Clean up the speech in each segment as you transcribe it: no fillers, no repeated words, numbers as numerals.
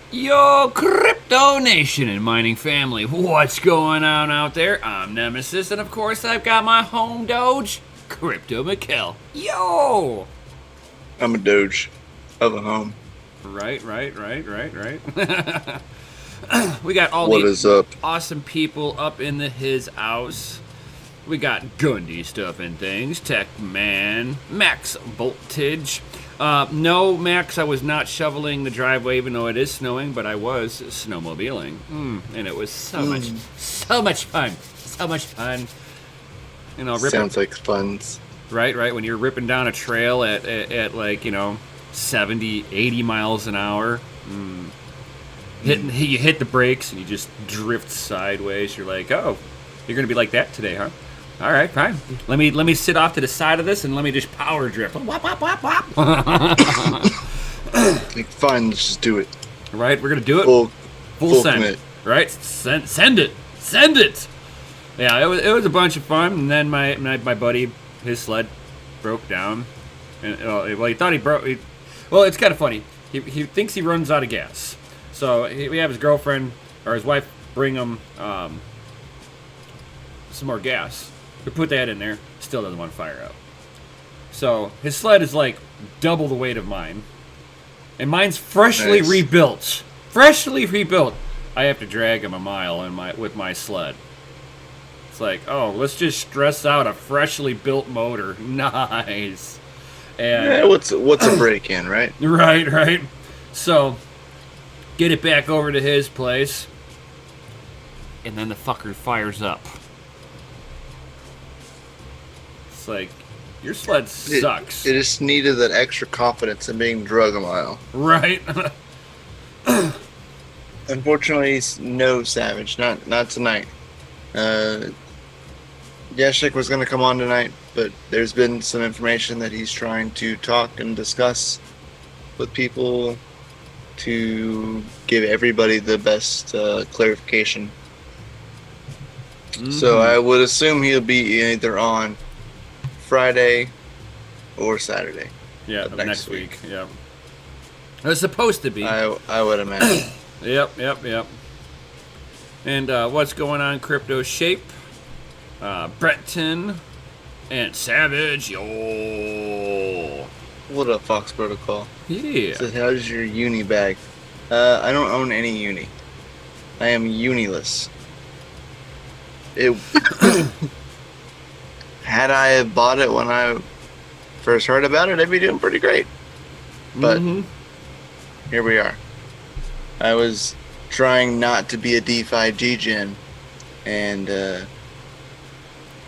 Yo, Crypto Nation and mining family, what's going on out there? I'm Nemesis, and of course I've got my home doge, Crypto Mikkel. Yo! I'm a doge of a home. Right. We got all What these is up? awesome people up in his house. We got Gundy stuff and things, Tech Man, Max Voltage. No, Max, I was not shoveling the driveway even though it is snowing, but I was snowmobiling. And it was so much fun. So much fun. You know, Sounds like fun. right, when you're ripping down a trail at like, 70, 80 miles an hour. You hit the brakes and you just drift sideways. You're like, oh, you're going to be like that today, huh? All right, fine. Let me sit off to the side of this and let me just power drift. Wop, wop, wop, wop. Like, fine, let's just do it. Right, we're gonna do it. Full send. commit. Right, send it. Yeah, it was a bunch of fun. And then my buddy, his sled broke down, and he thought he broke. Well, it's kind of funny. He thinks he runs out of gas, so we have his girlfriend or his wife bring him some more gas. We put that in there. Still doesn't want to fire up. So his sled is like double the weight of mine, and mine's freshly Nice. rebuilt. Freshly rebuilt. I have to drag him a mile with my sled. It's like, oh, let's just stress out a freshly built motor. Nice. And Yeah, what's a break in, right? right. So get it back over to his place, and then the fucker fires up. It's like, your sled sucks. It just needed that extra confidence in being drug a mile. Right. Unfortunately, he's no Savage. Not tonight. Yashik was going to come on tonight, but there's been some information that he's trying to talk and discuss with people to give everybody the best clarification. So I would assume he'll be either on Friday or Saturday. Yeah, of next week. Yeah. It was supposed to be. I would imagine. Yep. And what's going on, Crypto Shape? Brenton and Savage. Yo. What up, Fox Protocol? Yeah. So how's your uni bag? I don't own any uni. I am uniless. Had I bought it when I first heard about it, I'd be doing pretty great. But here we are. I was trying not to be a DeFi G-Gen, and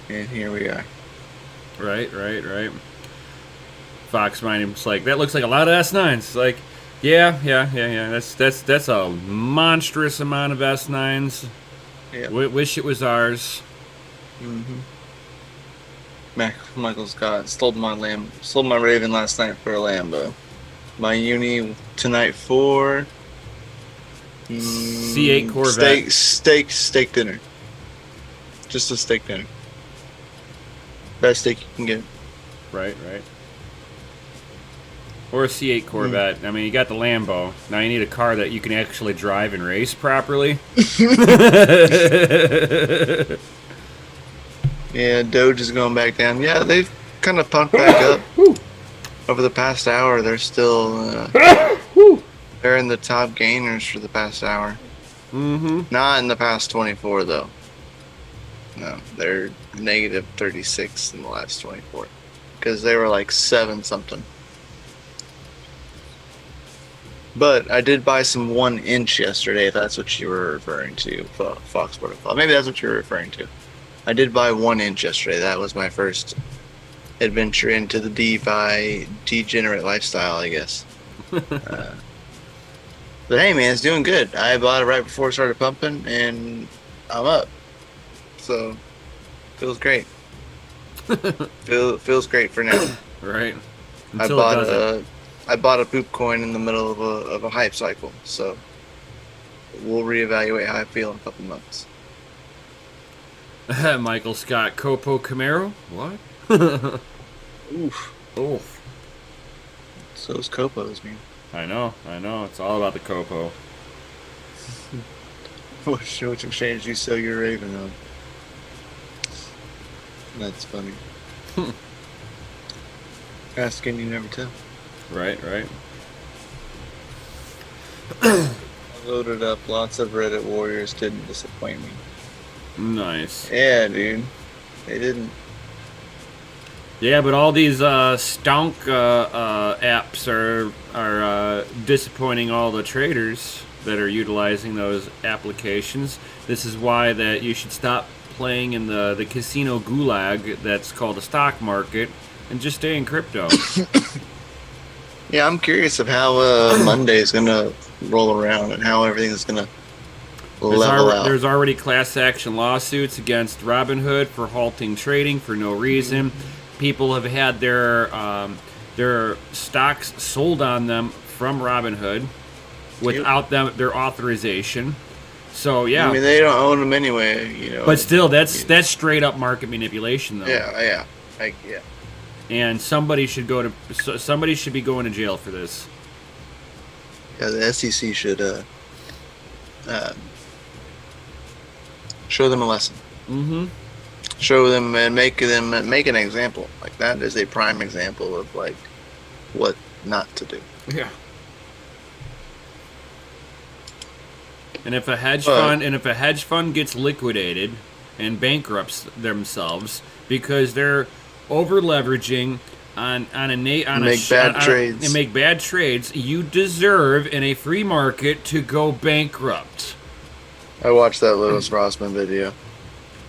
here we are. Right. Fox Mining's like, that looks like a lot of S9s. It's like, yeah. That's a monstrous amount of S9s. Yeah. Wish it was ours. Michael Scott stole my Raven last night for a Lambo. My uni tonight for C8 Corvette. Steak dinner. Just a steak dinner. Best steak you can get. Right. Or a C8 Corvette. I mean, you got the Lambo. Now you need a car that you can actually drive and race properly. Yeah, Doge is going back down. Yeah, they've kind of pumped back up. Over the past hour, they're still... they're in the top gainers for the past hour. Not in the past 24, though. No, they're negative 36 in the last 24. Because they were like 7-something. But I did buy some 1-inch yesterday, if that's what you were referring to, Fox Protocol. Maybe that's what you're referring to. I did buy 1-inch yesterday. That was my first adventure into the DeFi degenerate lifestyle, I guess. But hey, man, it's doing good. I bought it right before it started pumping, and I'm up. So, feels great. Feels great for now. Right. I bought a poop coin in the middle of a hype cycle, so we'll reevaluate how I feel in a couple months. Michael Scott, Copo Camaro? What? Oof. Oof. So is Copos, man. I know. It's all about the Copo. Which exchange do you sell your Raven on? That's funny. Asking, you never tell. Right. I loaded up lots of Reddit warriors, didn't disappoint me. Nice. Yeah, dude. They didn't. Yeah, but all these stonk apps are disappointing all the traders that are utilizing those applications. This is why that you should stop playing in the casino gulag that's called the stock market and just stay in crypto. Yeah, I'm curious of how Monday's gonna roll around and how everything's gonna level out. There's already class action lawsuits against Robinhood for halting trading for no reason. People have had their stocks sold on them from Robinhood without their authorization. So yeah, I mean, they don't own them anyway, you know. but still, that's straight up market manipulation, though. Yeah. And somebody should be going to jail for this. Yeah, the SEC should show them a lesson. Mm-hmm. Show them and make an example. Like, that is a prime example of like what not to do. Yeah. And if a hedge fund gets liquidated and bankrupts themselves because they're over leveraging and make bad trades, you deserve in a free market to go bankrupt. I watched that Lewis Rossman video.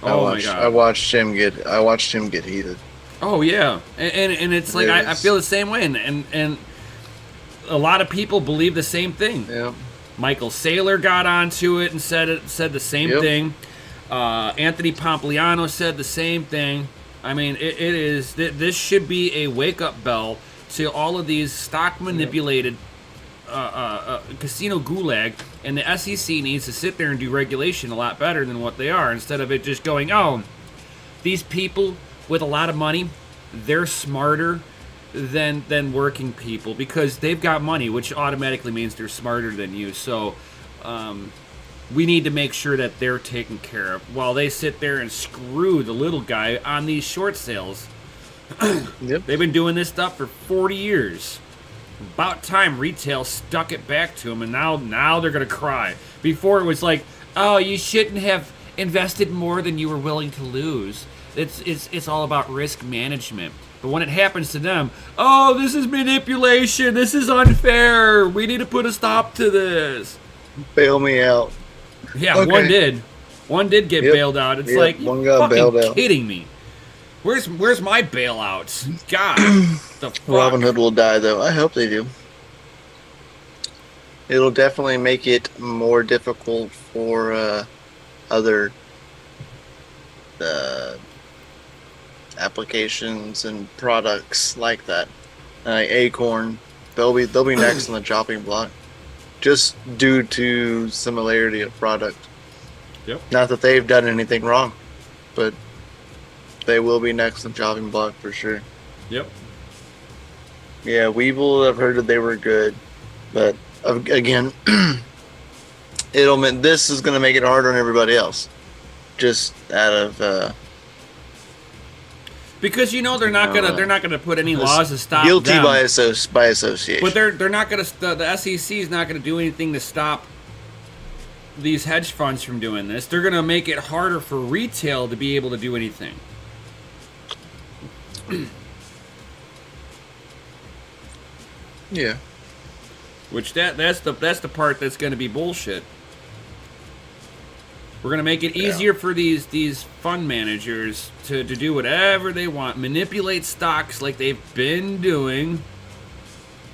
My God! I watched him get heated. Oh yeah, and it's like I feel the same way, and a lot of people believe the same thing. Yeah. Michael Saylor got onto it and said the same thing. Anthony Pompliano said the same thing. I mean, this should be a wake-up bell to all of these stock-manipulated casino gulag, and the SEC needs to sit there and do regulation a lot better than what they are, instead of it just going, oh, these people with a lot of money, they're smarter than working people because they've got money, which automatically means they're smarter than you. So we need to make sure that they're taken care of while they sit there and screw the little guy on these short sales. Yep. They've been doing this stuff for 40 years. About time retail stuck it back to them, and now they're going to cry. Before it was like, oh, you shouldn't have invested more than you were willing to lose. It's all about risk management. But when it happens to them, oh, this is manipulation. This is unfair. We need to put a stop to this. Bail me out. Yeah, Okay. One did get bailed out. It's like, one you're got bailed fucking out. kidding me. Where's my bailouts? God, the fuck. Robinhood will die, though. I hope they do. It'll definitely make it more difficult for other applications and products like that. Acorn, they'll be next on the chopping block, just due to similarity of product. Yep. Not that they've done anything wrong, but they will be next on the chopping block for sure. Yep. Yeah, Weeble, I've heard that they were good, but again, this is going to make it harder on everybody else. Just out of because they're not gonna put any laws to stop guilty them. by association. But they're not gonna. The SEC is not gonna do anything to stop these hedge funds from doing this. They're gonna make it harder for retail to be able to do anything. Yeah. Which that's the part that's gonna be bullshit. We're gonna make it easier for these fund managers to do whatever they want, manipulate stocks like they've been doing.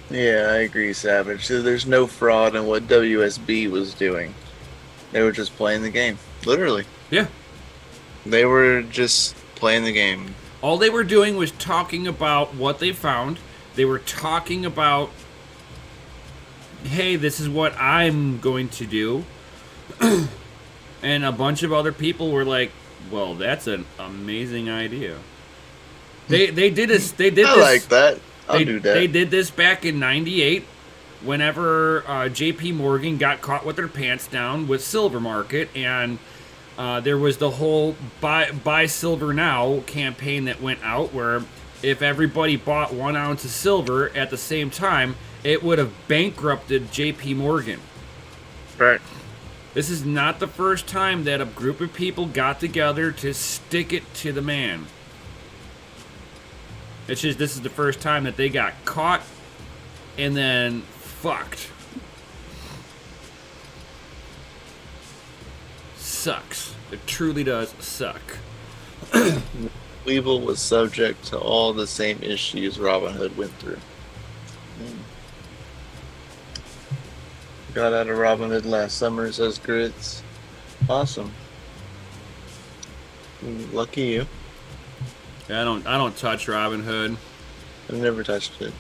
Yeah, I agree, Savage. So there's no fraud in what WSB was doing. They were just playing the game, literally. Yeah. They were just playing the game. All they were doing was talking about what they found. They were talking about, hey, this is what I'm going to do. And a bunch of other people were like, well, that's an amazing idea. They did this. I like that. I'll do that. They did this back in '98 whenever J.P. Morgan got caught with their pants down with silver market, and there was the whole buy silver now campaign that went out, where if everybody bought 1 ounce of silver at the same time, it would have bankrupted J.P. Morgan. Right. This is not the first time that a group of people got together to stick it to the man. It's just this is the first time that they got caught and then fucked. Sucks. It truly does suck. Weevil was subject to all the same issues Robin Hood went through. Got out of Robin Hood last summer, says Grits. Awesome. Lucky you. Yeah, I don't touch Robin Hood. I've never touched it.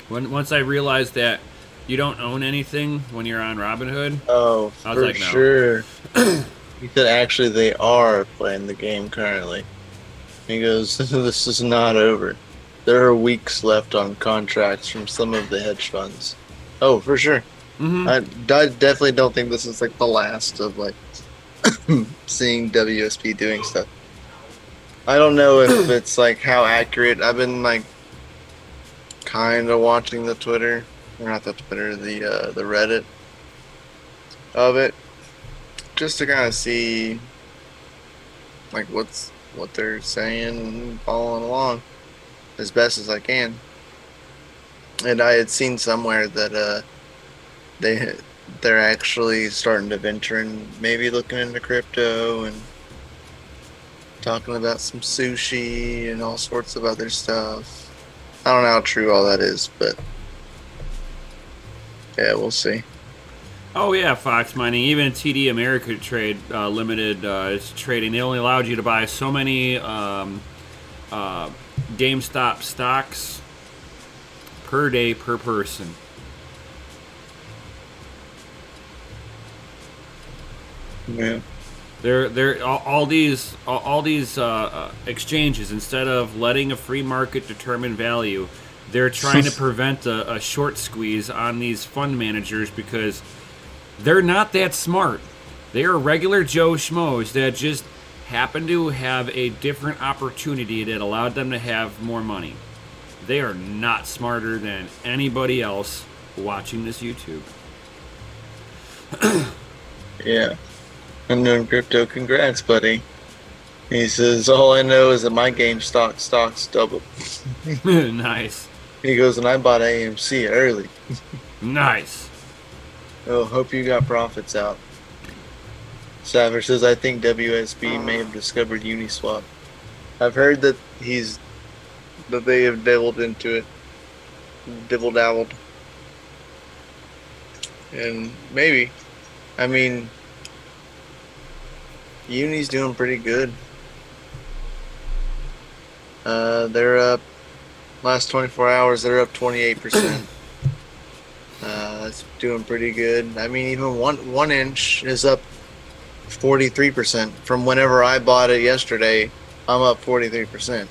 Once I realized that you don't own anything when you're on Robin Hood. Oh, I was for like, no. sure. He said actually they are playing the game currently. He goes, this is not over. There are weeks left on contracts from some of the hedge funds. Oh, for sure. Mm-hmm. I definitely don't think this is like the last of like seeing WSP doing stuff. I don't know if it's like how accurate. I've been like kind of watching the Twitter, or not the Twitter, the Reddit of it, just to kind of see like what they're saying and following along as best as I can. And I had seen somewhere that they're actually starting to venture and maybe looking into crypto and talking about some sushi and all sorts of other stuff. I don't know how true all that is, but yeah, we'll see. Oh yeah, Fox Mining. Even TD America Trade Limited is trading. They only allowed you to buy so many GameStop stocks per day per person. Yeah. They're all these exchanges, instead of letting a free market determine value, they're trying to prevent a short squeeze on these fund managers because they're not that smart. They are regular Joe Schmoes that just happen to have a different opportunity that allowed them to have more money. They are not smarter than anybody else watching this YouTube. Yeah. Unknown Crypto, congrats, buddy. He says, all I know is that my GameStop stocks doubled. Nice. He goes, and I bought AMC early. Nice. Oh, hope you got profits out. Savage says, I think WSB may have discovered Uniswap. I've heard that they have dabbled into it. Dibble-dabbled. And maybe. I mean, Uni's doing pretty good. They're up, last 24 hours, they're up 28%. That's doing pretty good. I mean, even one inch is up 43%. From whenever I bought it yesterday, I'm up 43%.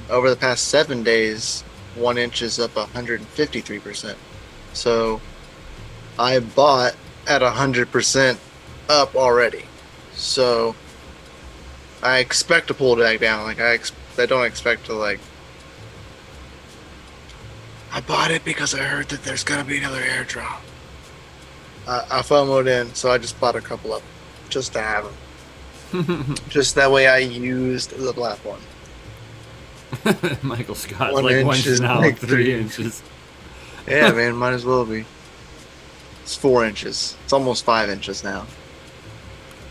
Over the past 7 days, 1 inch is up 153%. So I bought at 100% up already. So I expect to pull it back down. Like I don't expect to like. I bought it because I heard that there's gonna be another airdrop. I FOMO'd in, so I just bought a couple of them, just to have them. Just that way I used the platform. Michael Scott's 1 like inch 1 inch is now, like 3 inches. Yeah, man, might as well be. It's 4 inches. It's almost 5 inches now.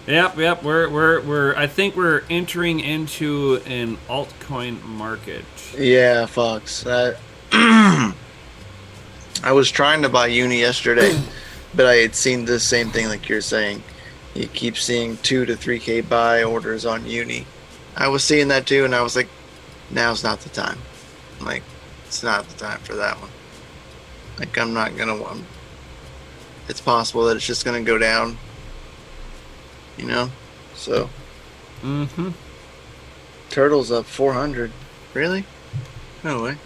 Yep. We're I think we're entering into an altcoin market. Yeah, Fox. I was trying to buy Uni yesterday, but I had seen the same thing like you're saying. You keep seeing 2 to 3K buy orders on Uni. I was seeing that too, and I was like, now's not the time. Like, it's not the time for that one. Like, I'm not gonna want. It's possible that it's just gonna go down. You know? So. Mm-hmm. Turtle's up 400. Really? No way.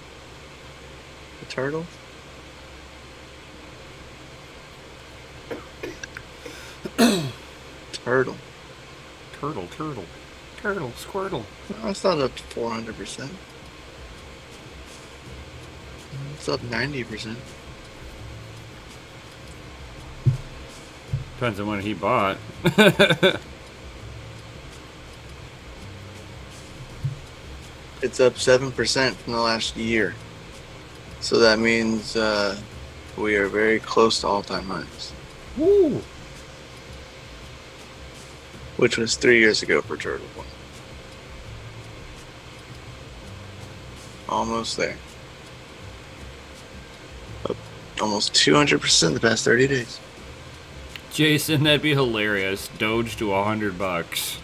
The turtle? Turtle. Turtle, squirtle. Oh, it's not up to 400%. It's up 90%. Depends on what he bought. It's up 7% from the last year. So that means we are very close to all-time highs. Woo! Which was 3 years ago for Turtle Coin. Almost there. Up almost 200% the past 30 days. Jason, that'd be hilarious. Doge to $100.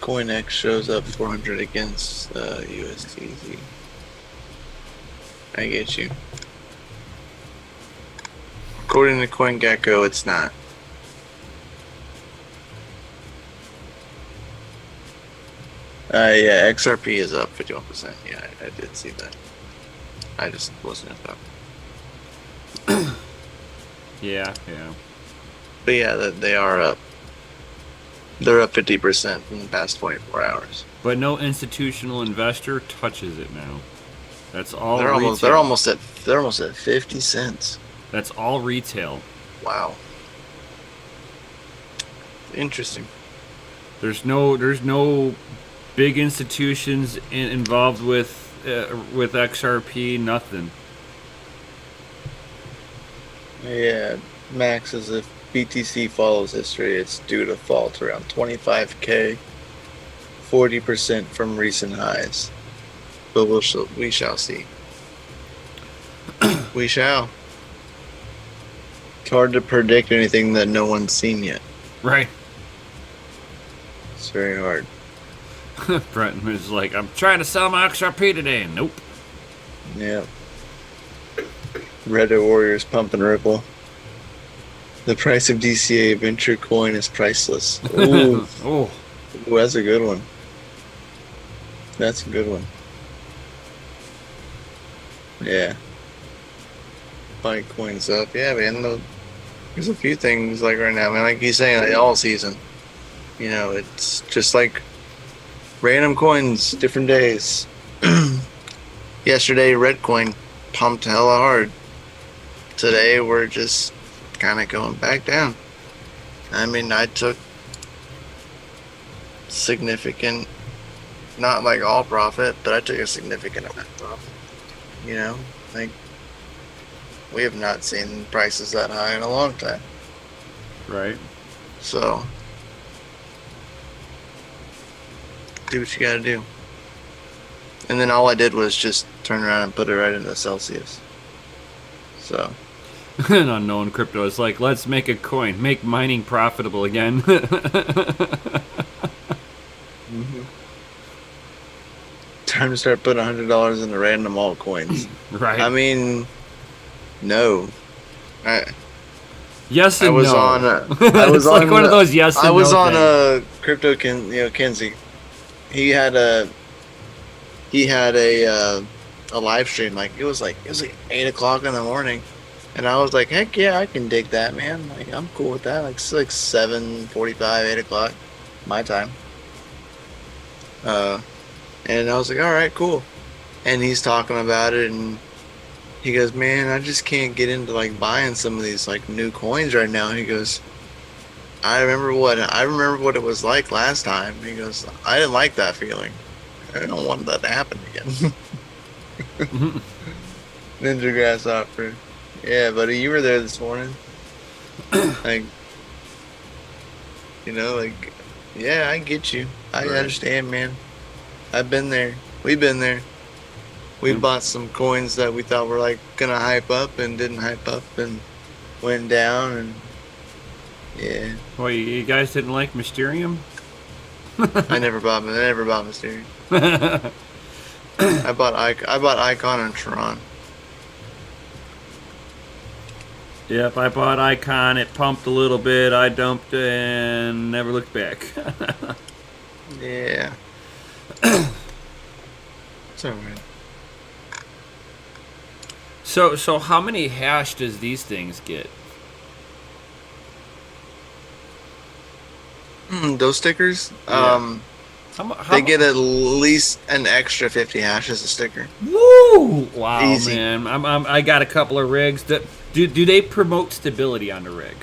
CoinX shows up 400 against USDZ. I get you. According to CoinGecko, it's not. Yeah, XRP is up 51%. Yeah, I did see that. I just wasn't at that. Yeah. But yeah, they are up. They're up 50% in the past 24 hours. But no institutional investor touches it now. That's all They're retail. almost at 50 cents. That's all retail. Wow. Interesting. There's no big institutions involved with XRP. Nothing. Yeah, Max says if BTC follows history, it's due to fall to around 25K, 40% from recent highs. But we shall see. We shall. It's hard to predict anything that no one's seen yet. Right. It's very hard. Brenton was like, I'm trying to sell my XRP today. Nope. Yeah. Reddit Warriors pump and ripple. The price of DCA venture coin is priceless. Ooh. Oh. Ooh, that's a good one. That's a good one. Yeah. Buying coins up. Yeah, man. There's a few things like right now, man. Like he's saying, like, all season. You know, it's just like random coins, different days. Yesterday, red coin pumped hella hard. Today, we're just kind of going back down. I mean, I took significant, not like all profit, but I took a significant amount of profit. You know, like we have not seen prices that high in a long time. Right. So, do what you gotta do. And then all I did was just turn around and put it right into Celsius. So. An unknown crypto is like, let's make a coin, make mining profitable again. Time to start putting $100 into random altcoins. Right. I mean, no. Yes and I was no. on. I was like one of those yes and no. I was on things. a crypto. Kenzie. He had a live stream. Like it was like 8:00 in the morning. And I was like, heck yeah, I can dig that, man. Like, I'm cool with that. Like, it's like 7:45, 8 o'clock, my time. And I was like, all right, cool. And he's talking about it, and he goes, man, I just can't get into, like, buying some of these, like, new coins right now. He goes, I remember what it was like last time. He goes, I didn't like that feeling. I don't want that to happen again. Ninja Grasshopper. Yeah, buddy, you were there this morning. Like, you know, like, yeah, I get you. I understand, man. I've been there. We've been there. We bought some coins that we thought were, like, gonna hype up and didn't hype up and went down, and yeah. Well, you guys didn't like Mysterium? I never bought Mysterium. I bought Icon and Tron. Yep, I bought Icon. It pumped a little bit. I dumped and never looked back. Yeah. It's alright. So how many hash does these things get? Those stickers, Yeah. they get at least an extra 50 hashes a sticker. Woo! Wow, Easy. man. I got a couple of rigs. Do they promote stability on the rig?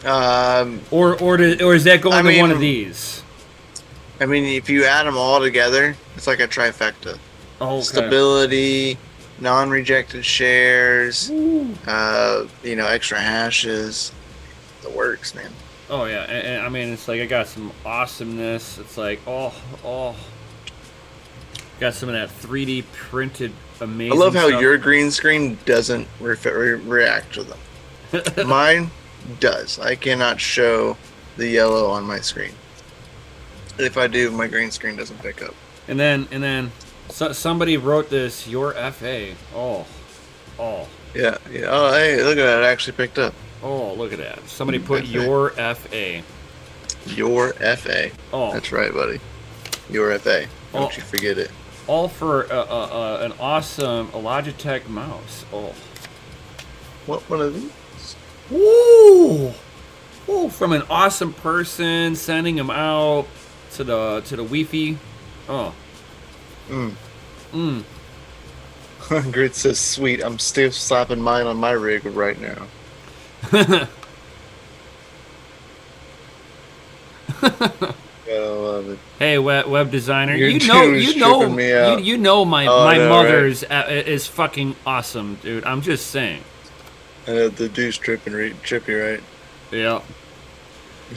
Or is that going to one of these? I mean, if you add them all together, it's like a trifecta. Okay. Stability, non-rejected shares, extra hashes. The works, man. Oh yeah, and I mean it's like I got some awesomeness. It's like oh, got some of that 3D printed amazing. I love how stuff. your green screen doesn't react to them. Mine does. I cannot show the yellow on my screen. If I do, my green screen doesn't pick up. And then somebody wrote this, your FA. Oh. Yeah. Oh, hey, look at that. It actually picked up. Oh, look at that. Somebody put your FA. Your FA. Oh. That's right, buddy. Your FA. Don't you forget it. All for an awesome Logitech mouse. Oh. What one of these? Woo! Woo! From an awesome person, sending them out to the Wi-Fi. Oh. Grit says, sweet. I'm still slapping mine on my rig right now. I love it. Hey, web designer, Your you dude's tripping me out. my know, mother's is fucking awesome, dude. I'm just saying. The dude's trippy, right? Yeah.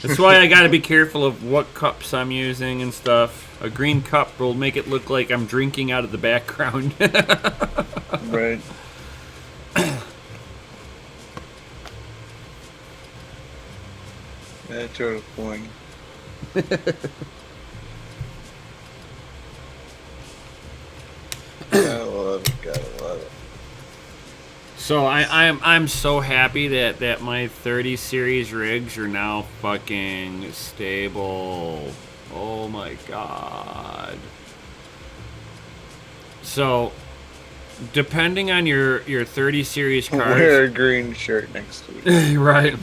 That's why I gotta be careful of what cups I'm using and stuff. A green cup will make it look like I'm drinking out of the background. Right. That's sort of point. Gotta love it. So I'm so happy that my 30 series rigs are now fucking stable. Oh my god. So depending on your 30 series cards, Wear a green shirt next week. right?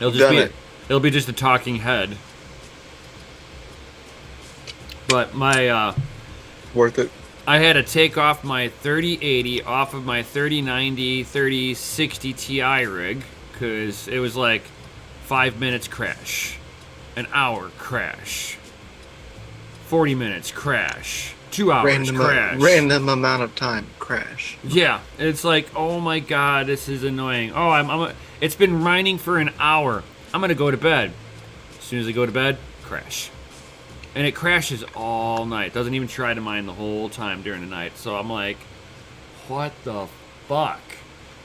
It'll be just a talking head. But my Worth it. I had to take off my 3080 off of my 3090, 3060 Ti rig because it was like 5 minutes crash, an hour crash, 40 minutes crash, 2 hours crash. Random amount of time crash. Yeah, it's like, oh my god, this is annoying. Oh, it's been mining for an hour. I'm gonna go to bed. As soon as I go to bed, crash. And it crashes all night. Doesn't even try to mine the whole time during the night. So I'm like, what the fuck?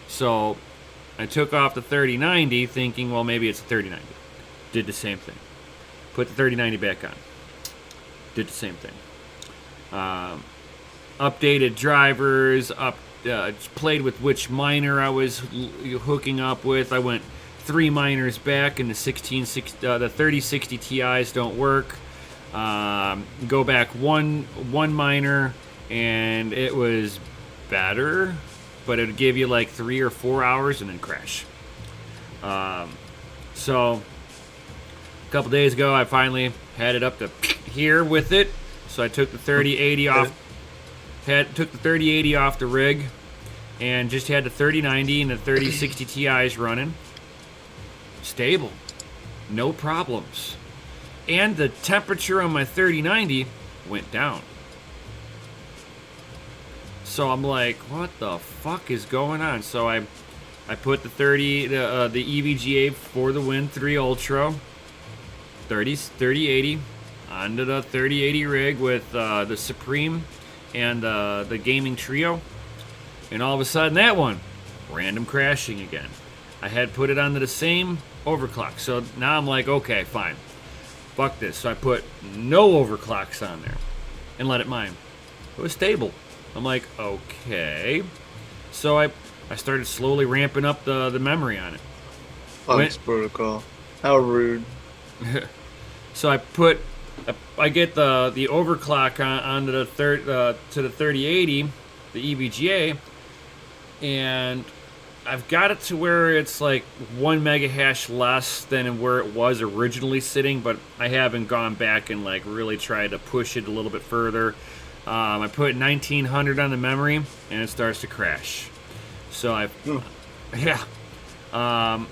So I took off the 3090 thinking, well, maybe it's a 3090. Did the same thing. Put the 3090 back on. Did the same thing. Updated drivers, played with which miner I was hooking up with. I went 3 miners back, and the 3060 Ti's don't work. Go back one miner, and it was better, but it would give you like 3 or 4 hours and then crash. So a couple days ago, I finally had it up to here with it. So I took the 3080 off. Took the 3080 off the rig, and just had the 3090 and the 3060 Ti's running. Stable, no problems. And the temperature on my 3090 went down. So I'm like, what the fuck is going on? So I put the EVGA for the Win 3 Ultra 3080 onto the 3080 rig with the Supreme and the Gaming Trio. And all of a sudden that one, random crashing again. I had put it onto the same overclock. So now I'm like, okay, fine. Fuck this. So I put no overclocks on there and let it mine. It was stable. I'm like, okay. So I started slowly ramping up the memory on it. Fox protocol. How rude. So I get the overclock onto the to the 3080, the EVGA, and I've got it to where it's like 1 megahash less than where it was originally sitting, but I haven't gone back and like really tried to push it a little bit further. I put 1900 on the memory and it starts to crash. So yeah, I've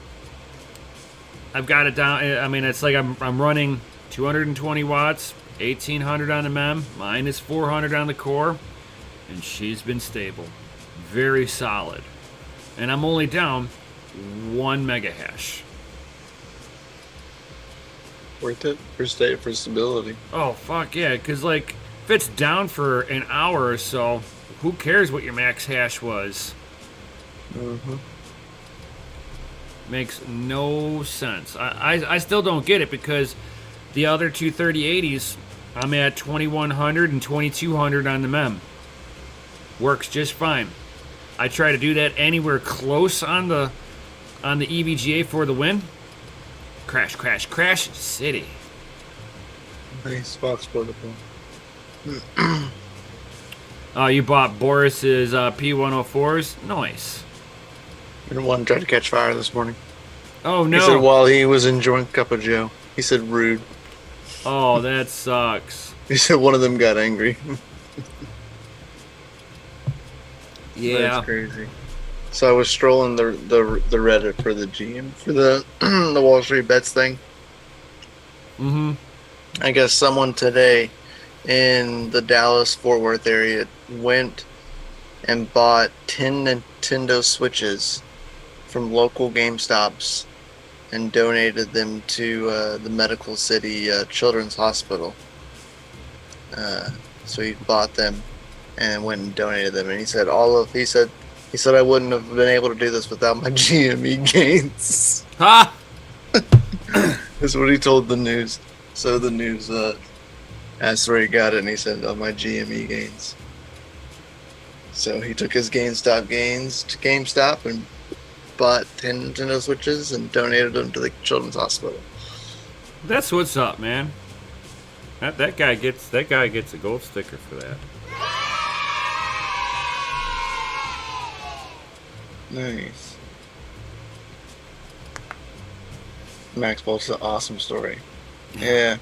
got it down. I mean, it's like I'm running 220 watts, 1800 on the mem, minus 400 on the core, and she's been stable, very solid. And I'm only down 1 megahash. Worth it for stability. Oh fuck yeah! Because like if it's down for an hour or so, who cares what your max hash was? Mm-hmm. Makes no sense. I still don't get it because the other two 3080s, I'm at 2100 and 2200 on the mem. Works just fine. I try to do that anywhere close on the EVGA for the win. Crash, crash, crash, city. Nice Fox protocol. You bought Boris's P104s? Nice. And one tried to catch fire this morning. Oh no. He said while he was enjoying Cup of Joe. He said rude. Oh, that sucks. He said one of them got angry. Yeah. That's crazy. So I was strolling the Reddit for the GM for the the Wall Street Bets thing. Mm-hmm. I guess someone today in the Dallas Fort Worth area went and bought 10 Nintendo Switches from local GameStops and donated them to the Medical City Children's Hospital. So he bought them and went and donated them, and he said he said I wouldn't have been able to do this without my GME gains. Ha! That's what he told the news. So the news asked where he got it, and he said, "Oh, my GME gains." So he took his GameStop gains to GameStop and bought 10 Nintendo Switches and donated them to the Children's Hospital. That's what's up, man. That guy gets a gold sticker for that. Nice. Max Bolt's an awesome story. Yeah.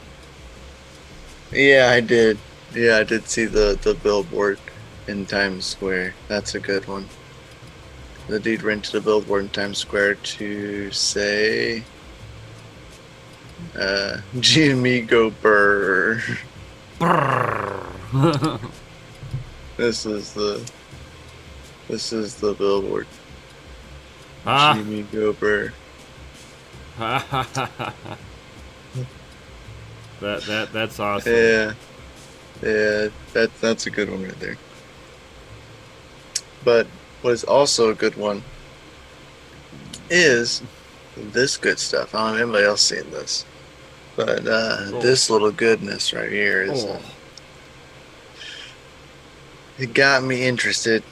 Yeah, I did. Yeah, I did see the billboard in Times Square. That's a good one. The dude rented a billboard in Times Square to say, GME go burr. This is the billboard. GME go burr. That's awesome. Yeah, that's a good one right there. But what is also a good one is this good stuff. I don't know if anybody else seen this, but this little goodness right here is it got me interested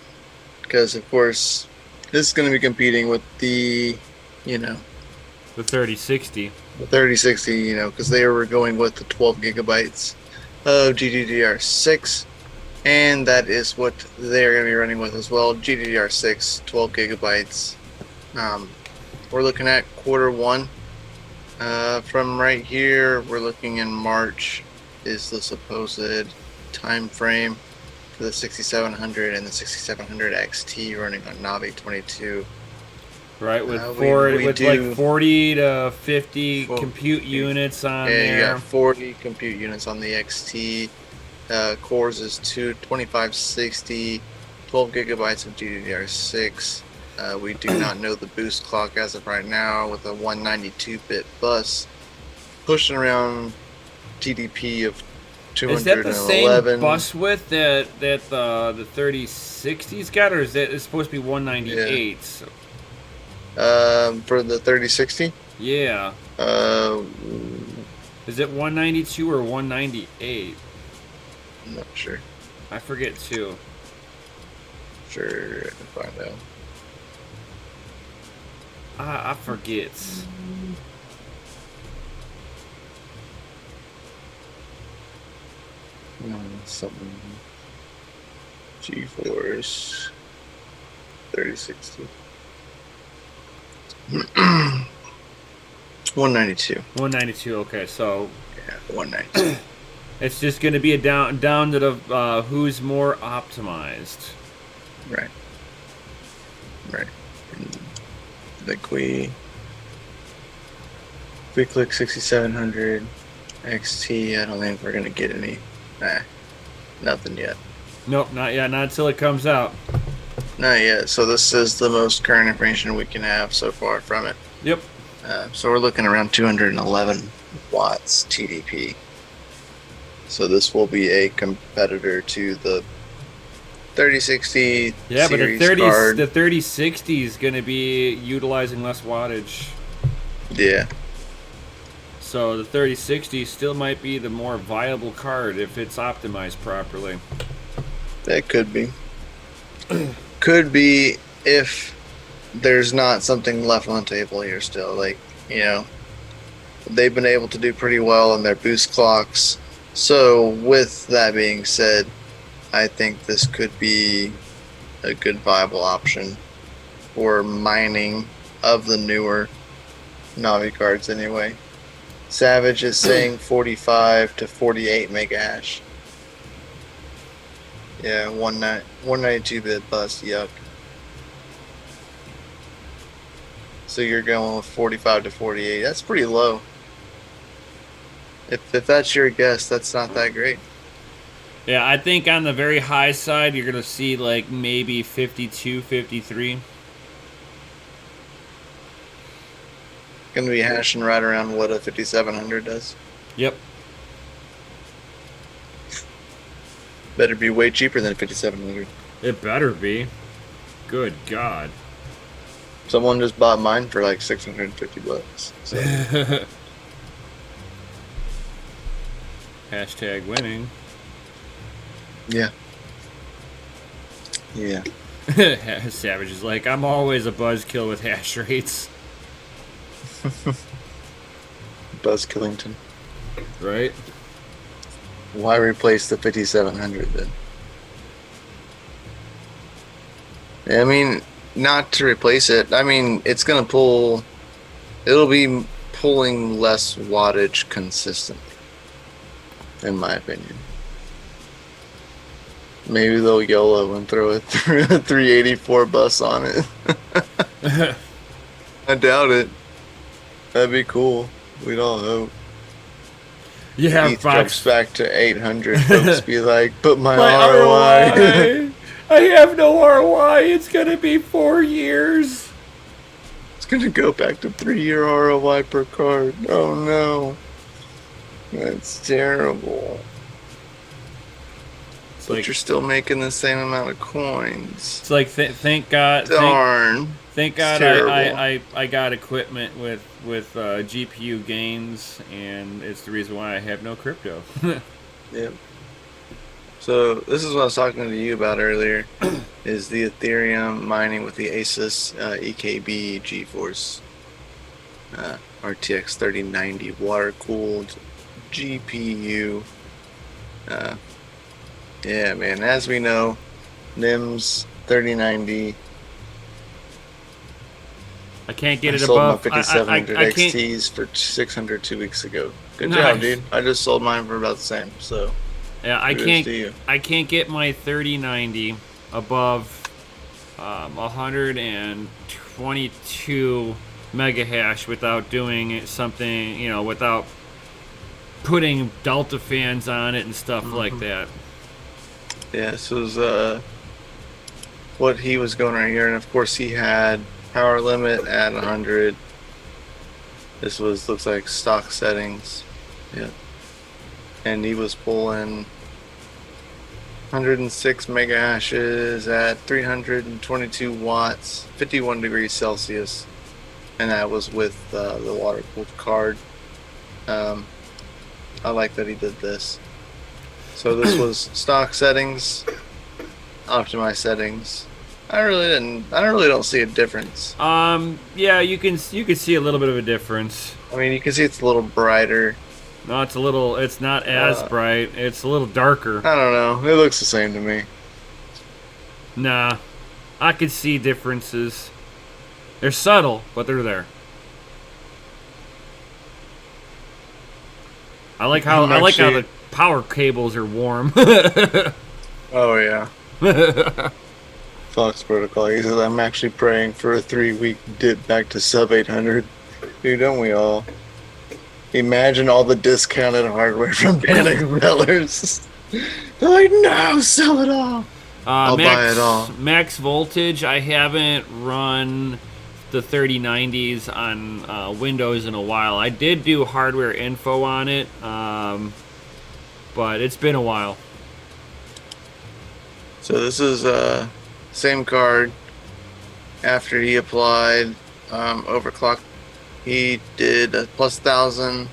because, of course, this is going to be competing with the, the 3060. The 3060, because they were going with the 12 gigabytes of GDDR6, and that is what they're going to be running with as well. GDDR6, 12 gigabytes. We're looking at Q1. From right here, we're looking in March is the supposed time frame for the 6700 and the 6700 XT running on Navi 22. Right, with like 40 to 50 compute units on there. Yeah, you got 40 compute units on the XT. Cores is 2560, 12 gigabytes of GDDR6. We do not know the boost clock as of right now with a 192-bit bus, pushing around TDP of 211. Is that the same bus width that the 3060's got, or is it supposed to be 198? Yeah. So. For the 3060? Yeah. Is it 192 or 198? I'm not sure. I forget too. Sure, I can find out. I forget. Something. GeForce 3060. 192. 192. Okay, so Yeah, 192. it's just going to be a down to the who's more optimized. Right. Right. And like we click 6700 XT, I don't think we're gonna get any. Nah, nothing yet. Nope, not yet. Not until it comes out. Not yet. So this is the most current information we can have so far from it. Yep. So we're looking around 211 watts TDP. So this will be a competitor to the 3060. Yeah, but series card. the 3060 is going to be utilizing less wattage. Yeah. So the 3060 still might be the more viable card if it's optimized properly. That could be. Could be if there's not something left on the table here still. Like, you know, they've been able to do pretty well in their boost clocks. So with that being said, I think this could be a good viable option for mining of the newer Navi cards anyway. Savage is saying 45 to 48 mega hash. Yeah, 192-bit bus, yuck. So you're going with 45 to 48. That's pretty low. If that's your guess, that's not that great. Yeah, I think on the very high side, you're going to see like maybe 52, 53. Going to be hashing right around what a 5700 does. Yep. Better be way cheaper than a 5700. It better be. Good God. Someone just bought mine for like 650 bucks. So. Hashtag winning. Yeah. Yeah. Savage is like, I'm always a buzzkill with hash rates. Buzz Killington. Right? Why replace the 5700 then? I mean, not to replace it. I mean, it's going to pull... It'll be pulling less wattage consistently, in my opinion. Maybe they'll YOLO and throw a 384 bus on it. I doubt it. That'd be cool. We'd all hope. Yeah, Heath jumps back to 800. Folks be like, but my ROI. I have no ROI. It's going to be 4 years. It's going to go back to 3-year ROI per card. Oh no. That's terrible. But like, you're still making the same amount of coins. It's like, thank God. Darn. Thank God I got equipment with GPU gains, and it's the reason why I have no crypto. Yep. So this is what I was talking to you about earlier, is the Ethereum mining with the Asus EKB GeForce RTX 3090 water-cooled GPU. Yeah, man. As we know, NIMS 3090. I can't get it sold above. My 5700 XTs for 600 2 weeks ago. Good job, dude. I just sold mine for about the same. So yeah, I can't get my 3090 above 122 mega hash without doing something, you know, without putting Delta fans on it and stuff like that. Yeah, this was what he was going right here, and of course he had power limit at 100. This looks like stock settings. Yeah. And he was pulling 106 mega hashes at 322 watts, 51 degrees Celsius, and that was with the water cooled card. I like that he did this. So this was stock settings, optimized settings. I really don't see a difference. Yeah, you can see a little bit of a difference. I mean, you can see it's a little brighter. No, it's not as bright. It's a little darker. I don't know. It looks the same to me. Nah, I could see differences. They're subtle, but they're there. I like how the power cables are warm. Oh yeah. Fox Protocol. He says I'm actually praying for a 3-week dip back to sub 800. Dude, don't we all? Imagine all the discounted hardware from panic sellers. They're like, no, sell it all. I'll buy it all. Max voltage. I haven't run the 3090s on Windows in a while. I did do hardware info on it, but it's been a while. So this is same card. After he applied overclock, he did a plus 1,000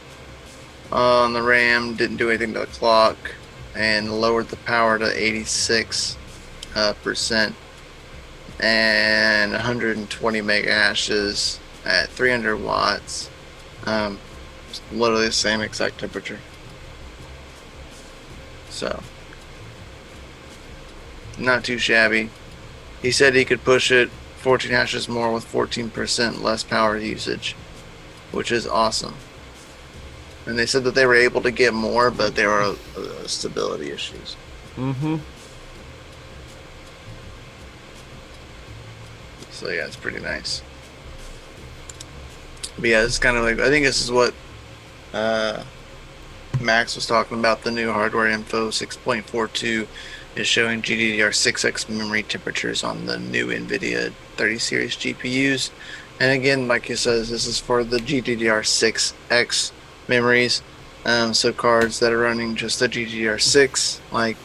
on the RAM. Didn't do anything to the clock, and lowered the power to 86%, and 120 mega hashes at 300 watts. Literally the same exact temperature. So, not too shabby. He said he could push it 14 hashes more with 14% less power usage, which is awesome. And they said that they were able to get more, but there were stability issues. Mm-hmm. So yeah, it's pretty nice. But yeah, it's kind of like, I think this is what Max was talking about. The new hardware info 6.42 is showing GDDR6X memory temperatures on the new NVIDIA 30 series GPUs. And again, like he says, this is for the GDDR6X memories. So cards that are running just the GDDR6, like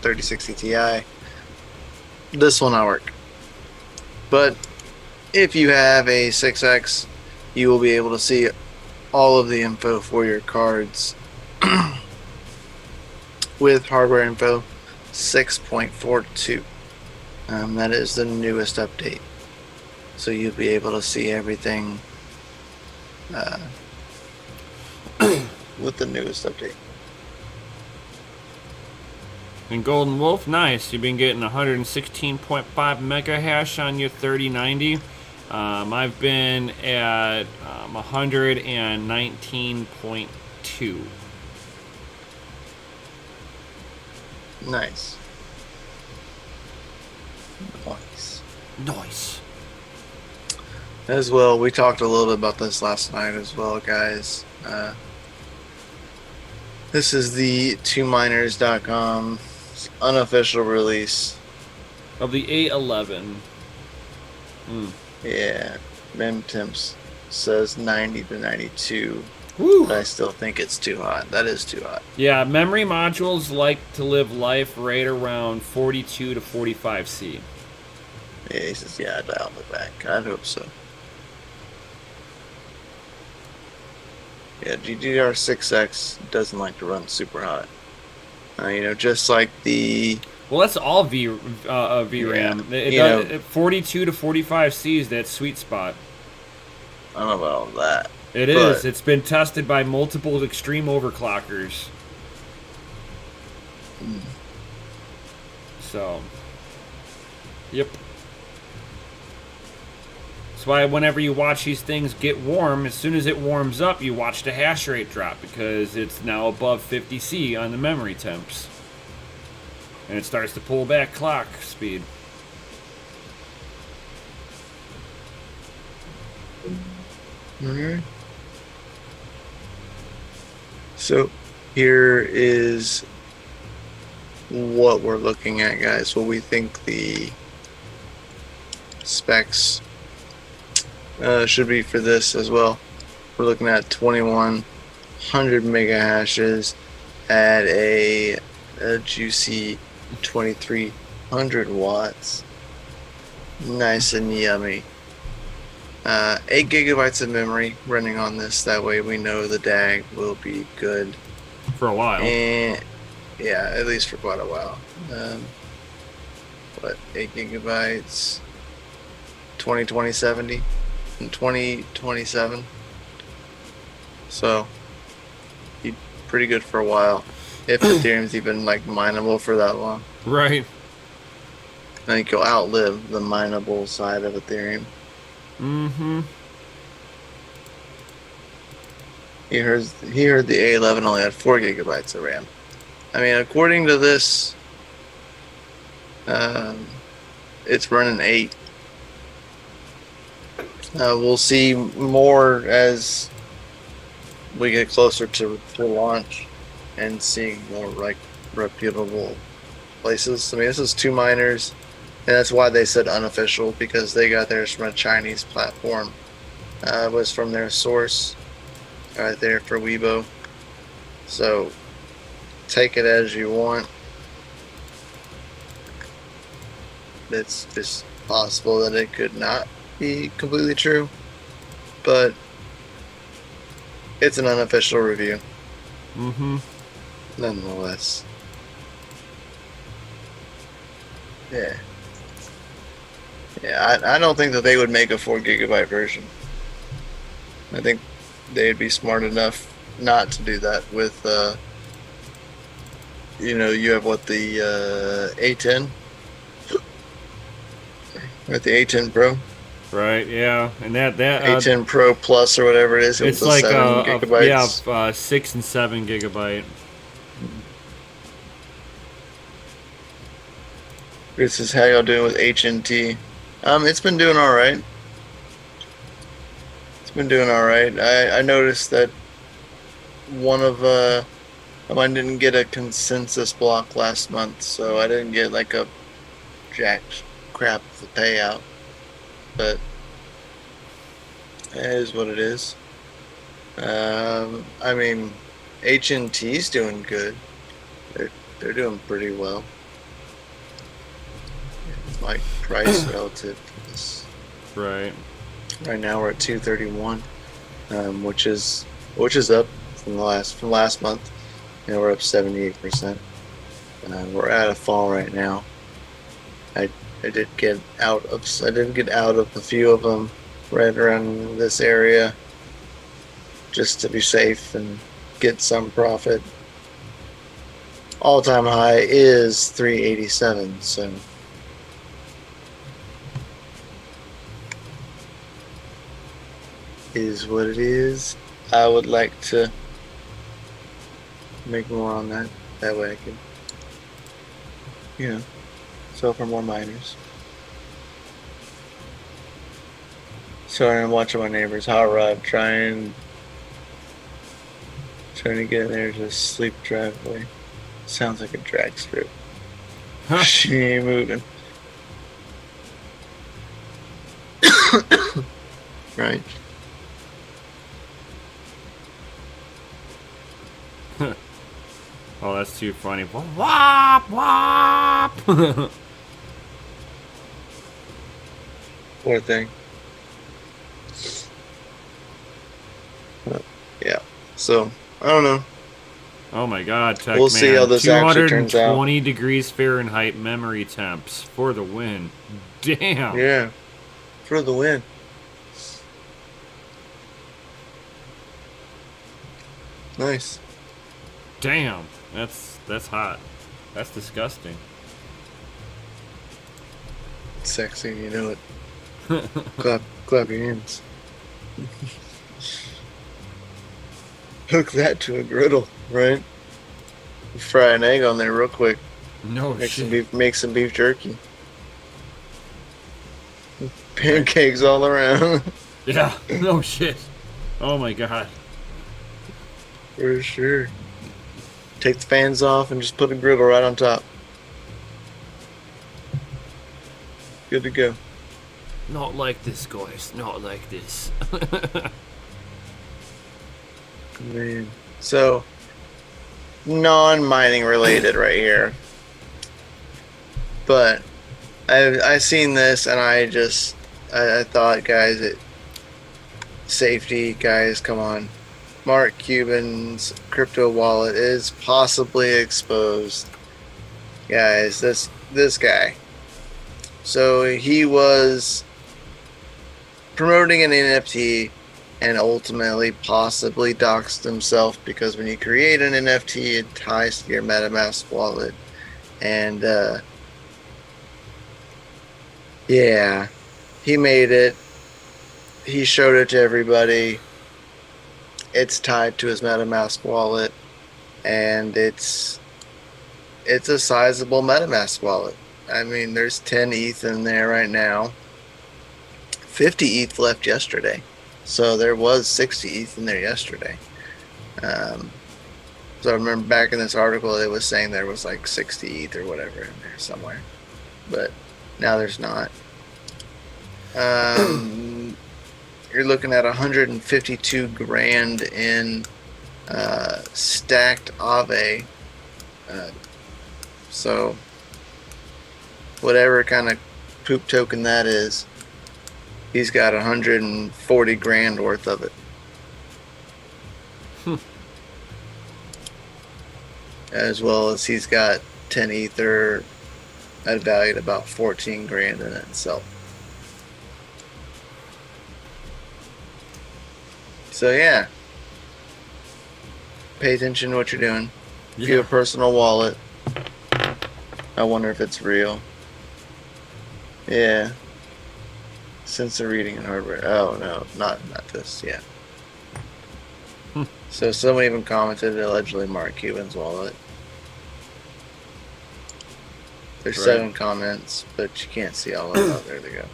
3060 Ti, this will not work. But if you have a 6X, you will be able to see all of the info for your cards with hardware info 6.42. That is the newest update. So you'll be able to see everything with the newest update. And Golden Wolf, nice. You've been getting 116.5 mega hash on your 3090. I've been at 119.2. Nice. Nice. As well, we talked a little bit about this last night as well, guys. This is the 2miners.com unofficial release Of the 811. Yeah, mem temps says 90 to 92. Woo. But I still think it's too hot. That is too hot. Yeah, memory modules like to live life right around 42 to 45 C. Yeah, he says, yeah, I dialed it back. I hope so. Yeah, GDDR6X doesn't like to run super hot. Just like the... Well, that's all VRAM. Yeah, 42 to 45 C is that sweet spot. I don't know about all that. It is. It's been tested by multiple extreme overclockers. So, yep. That's why whenever you watch these things get warm, as soon as it warms up, you watch the hash rate drop because it's now above 50 C on the memory temps. And it starts to pull back clock speed. Okay. So here is what we're looking at, guys. What we think the specs should be for this as well. We're looking at 2100 mega hashes at a juicy 2300 watts. Nice and yummy. 8 gigabytes of memory running on this. That way we know the DAG will be good For a while. and yeah, at least for quite a while. 8 gigabytes, 2070 and 2027. So be pretty good for a while if Ethereum's even like mineable for that long. Right. I think you'll outlive the mineable side of Ethereum. Mm-hmm. He heard the A11 only had 4 gigabytes of RAM. I mean, according to this, it's running 8. We'll see more as we get closer to launch and seeing more like reputable places. I mean, this is 2 miners, and that's why they said unofficial, because they got theirs from a Chinese platform. It was from their source right there for Weibo. So take it as you want. It's just possible that it could not be completely true, but it's an unofficial review. Mm-hmm. Nonetheless. Yeah. Yeah, I don't think that they would make a 4 gigabyte version. I think they'd be smart enough not to do that with, you have what, the A10? With the A10 Pro? Right, yeah. And that A10 Pro Plus or whatever it is. it's the like 7 gigabytes. 6 and 7 gigabyte. This is how y'all doing with HNT. It's been doing all right. It's been doing all right. I noticed that I didn't get a consensus block last month, so I didn't get like a jack crap of the payout. But it is what it is. I mean, HNT's doing good. They're doing pretty well. Like price relative to this. Right. Right now we're at 231, which is up from last month. We're up 78%. We're at a fall right now. I didn't get out of a few of them right around this area just to be safe and get some profit. All-time high is 387, so is what it is. I would like to make more on that. That way I can, sell for more miners. Sorry, I'm watching my neighbor's hot rod trying to get in there to sleep driveway. Sounds like a drag strip. Huh. She ain't moving. Right. Oh, that's too funny. Wop, wop. Poor thing. Yeah. So, I don't know. Oh my God, Tech We'll Man. see how this actually turns out. 220 degrees Fahrenheit memory temps for the win. Damn. Yeah. For the win. Nice. Damn. That's hot. That's disgusting. It's sexy, you know it. clap your hands. Hook that to a griddle, right? Fry an egg on there real quick. No shit. Make some beef jerky. Pancakes all around. Yeah, no shit. Oh my God. For sure. Take the fans off and just put a griddle right on top. Good to go. Not like this, guys. Not like this. Man. So, non-mining related right here. But I seen this and I thought, guys, safety, guys, come on. Mark Cuban's crypto wallet is possibly exposed. Guys, this guy. So he was promoting an NFT and ultimately possibly doxed himself, because when you create an NFT, it ties to your MetaMask wallet. And yeah, he made it. he showed it to everybody. It's tied to his MetaMask wallet, and it's a sizable MetaMask wallet. I mean, there's 10 ETH in there right now. 50 ETH left yesterday, so there was 60 ETH in there yesterday. So I remember back in this article, it was saying there was like 60 ETH or whatever in there somewhere, but now there's not. You're looking at 152 grand in stacked Aave. So whatever kind of poop token that is, he's got 140 grand worth of it. As well as he's got 10 Ether at valued about 14 grand in it itself. So yeah, pay attention to what you're doing. If you have a personal wallet, I wonder if it's real. Yeah. Sensor reading and hardware. Oh no, not this. Yeah. So someone even commented allegedly Mark Cuban's wallet. There's 7 comments, but you can't see all of them. Oh, there they go.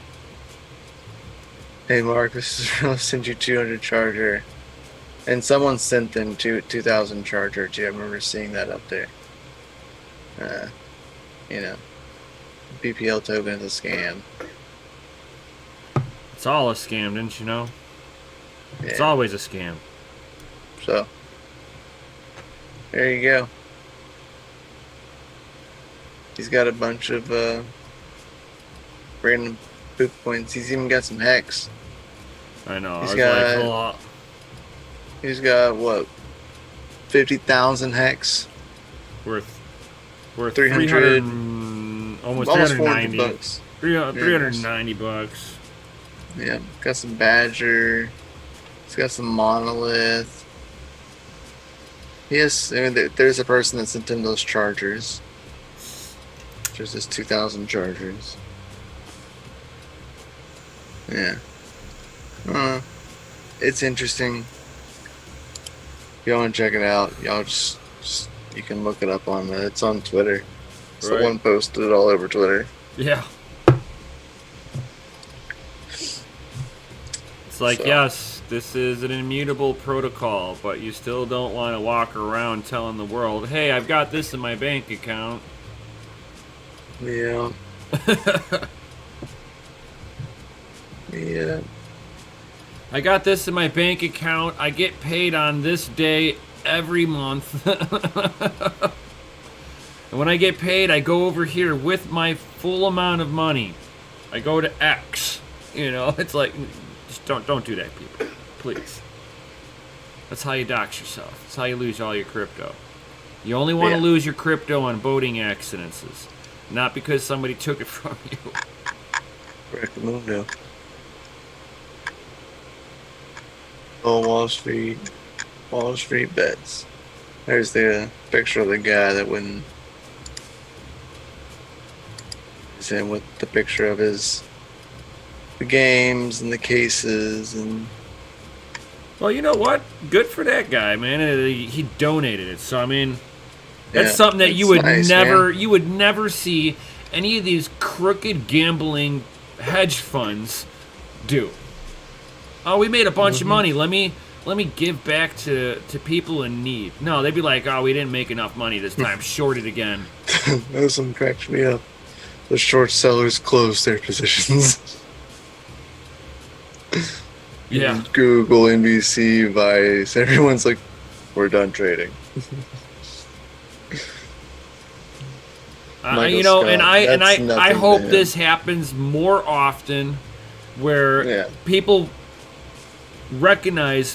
Hey Mark, this is real. Send you 200 charger, and someone sent them 2,000 charger too. I remember seeing that up there. You know, BPL token is a scam. It's all a scam, didn't you know? Yeah. It's always a scam. So there you go. He's got a bunch of random poop points. He's even got some hex. I know. He's got what? 50,000 hex. Worth 300, almost 390 390 bucks. 390 bucks. Yeah, got some Badger. He's got some Monolith. Yes, I mean, there's a person that sent him those chargers. There's his 2,000 chargers. Yeah. It's interesting. If y'all want to check it out, y'all just you can look it up on it's on Twitter. Someone posted it all over Twitter. Yeah. It's like, yes, this is an immutable protocol, but you still don't want to walk around telling the world, hey, I've got this in my bank account. Yeah. Yeah. I got this in my bank account. I get paid on this day every month. And when I get paid, I go over here with my full amount of money. I go to X. You know, it's like, just don't do that, people. Please. That's how you dox yourself. That's how you lose all your crypto. You only want to lose your crypto on boating accidents, not because somebody took it from you. Rectamundo. Oh, Wall Street bets. There's the picture of the guy that wouldn't. He's in with the picture of the games and the cases and. Well, you know what? Good for that guy, man. He donated it. So I mean, that's something that you would never see any of these crooked gambling hedge funds do. Oh, we made a bunch of money. Let me give back to people in need. No, they'd be like, oh, we didn't make enough money this time. Short it again. That one cracks me up. The short sellers closed their positions. Yeah. Google, NBC, Vice, everyone's like, we're done trading. You know, Scott, I hope this happens more often, where people recognize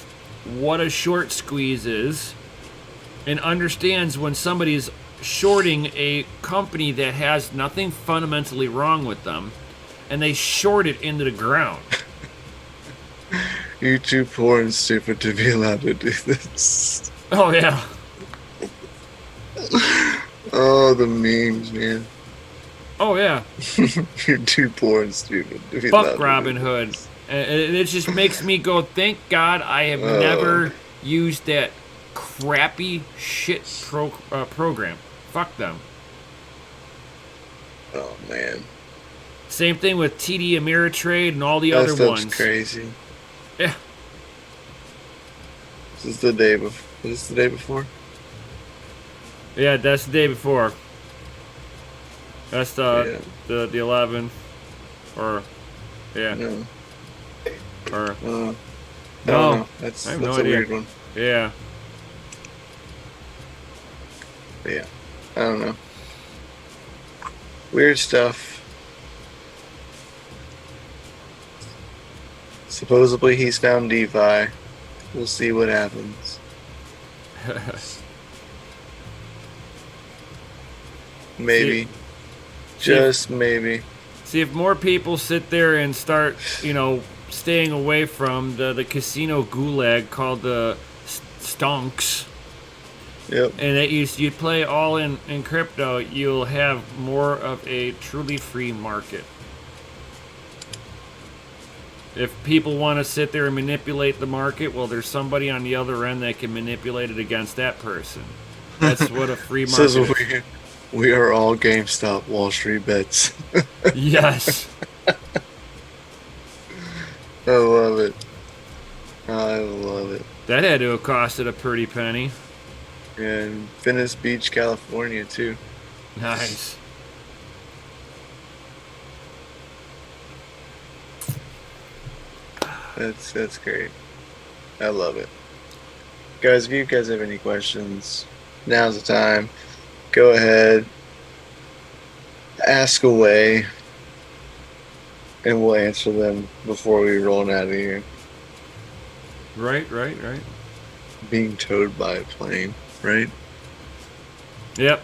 what a short squeeze is and understands when somebody's shorting a company that has nothing fundamentally wrong with them, and they short it into the ground. You're too poor and stupid to be allowed to do this. Oh, yeah. Oh, the memes, man. Oh, yeah. You're too poor and stupid to be Fuck allowed Robin to do Hood. this. And it just makes me go, thank God I have never used that crappy shit program. Fuck them. Oh man. Same thing with TD Ameritrade and all the That other stuff's ones. crazy. Yeah. This is the day before. Is this the day before? Yeah, that's the day before. That's the 11th. Or, yeah. No. Or, No. no. That's I have a no idea. weird one. Yeah. But yeah. I don't know. Weird stuff. Supposedly he's found DeFi. We'll see what happens. Maybe. Just maybe. See, if more people sit there and start, staying away from the casino gulag called the stonks, Yep. and that you play all in crypto, you'll have more of a truly free market. If people want to sit there and manipulate the market, well, there's somebody on the other end that can manipulate it against that person. That's what a free market Says is. we are all GameStop Wall Street bets. Yes. I love it. I love it. That had to have costed a pretty penny. And Venice Beach, California, too. Nice. That's great. I love it. Guys, if you guys have any questions, now's the time. Go ahead. Ask away. And we'll answer them before we roll out of here. Right. Being towed by a plane, right? Yep.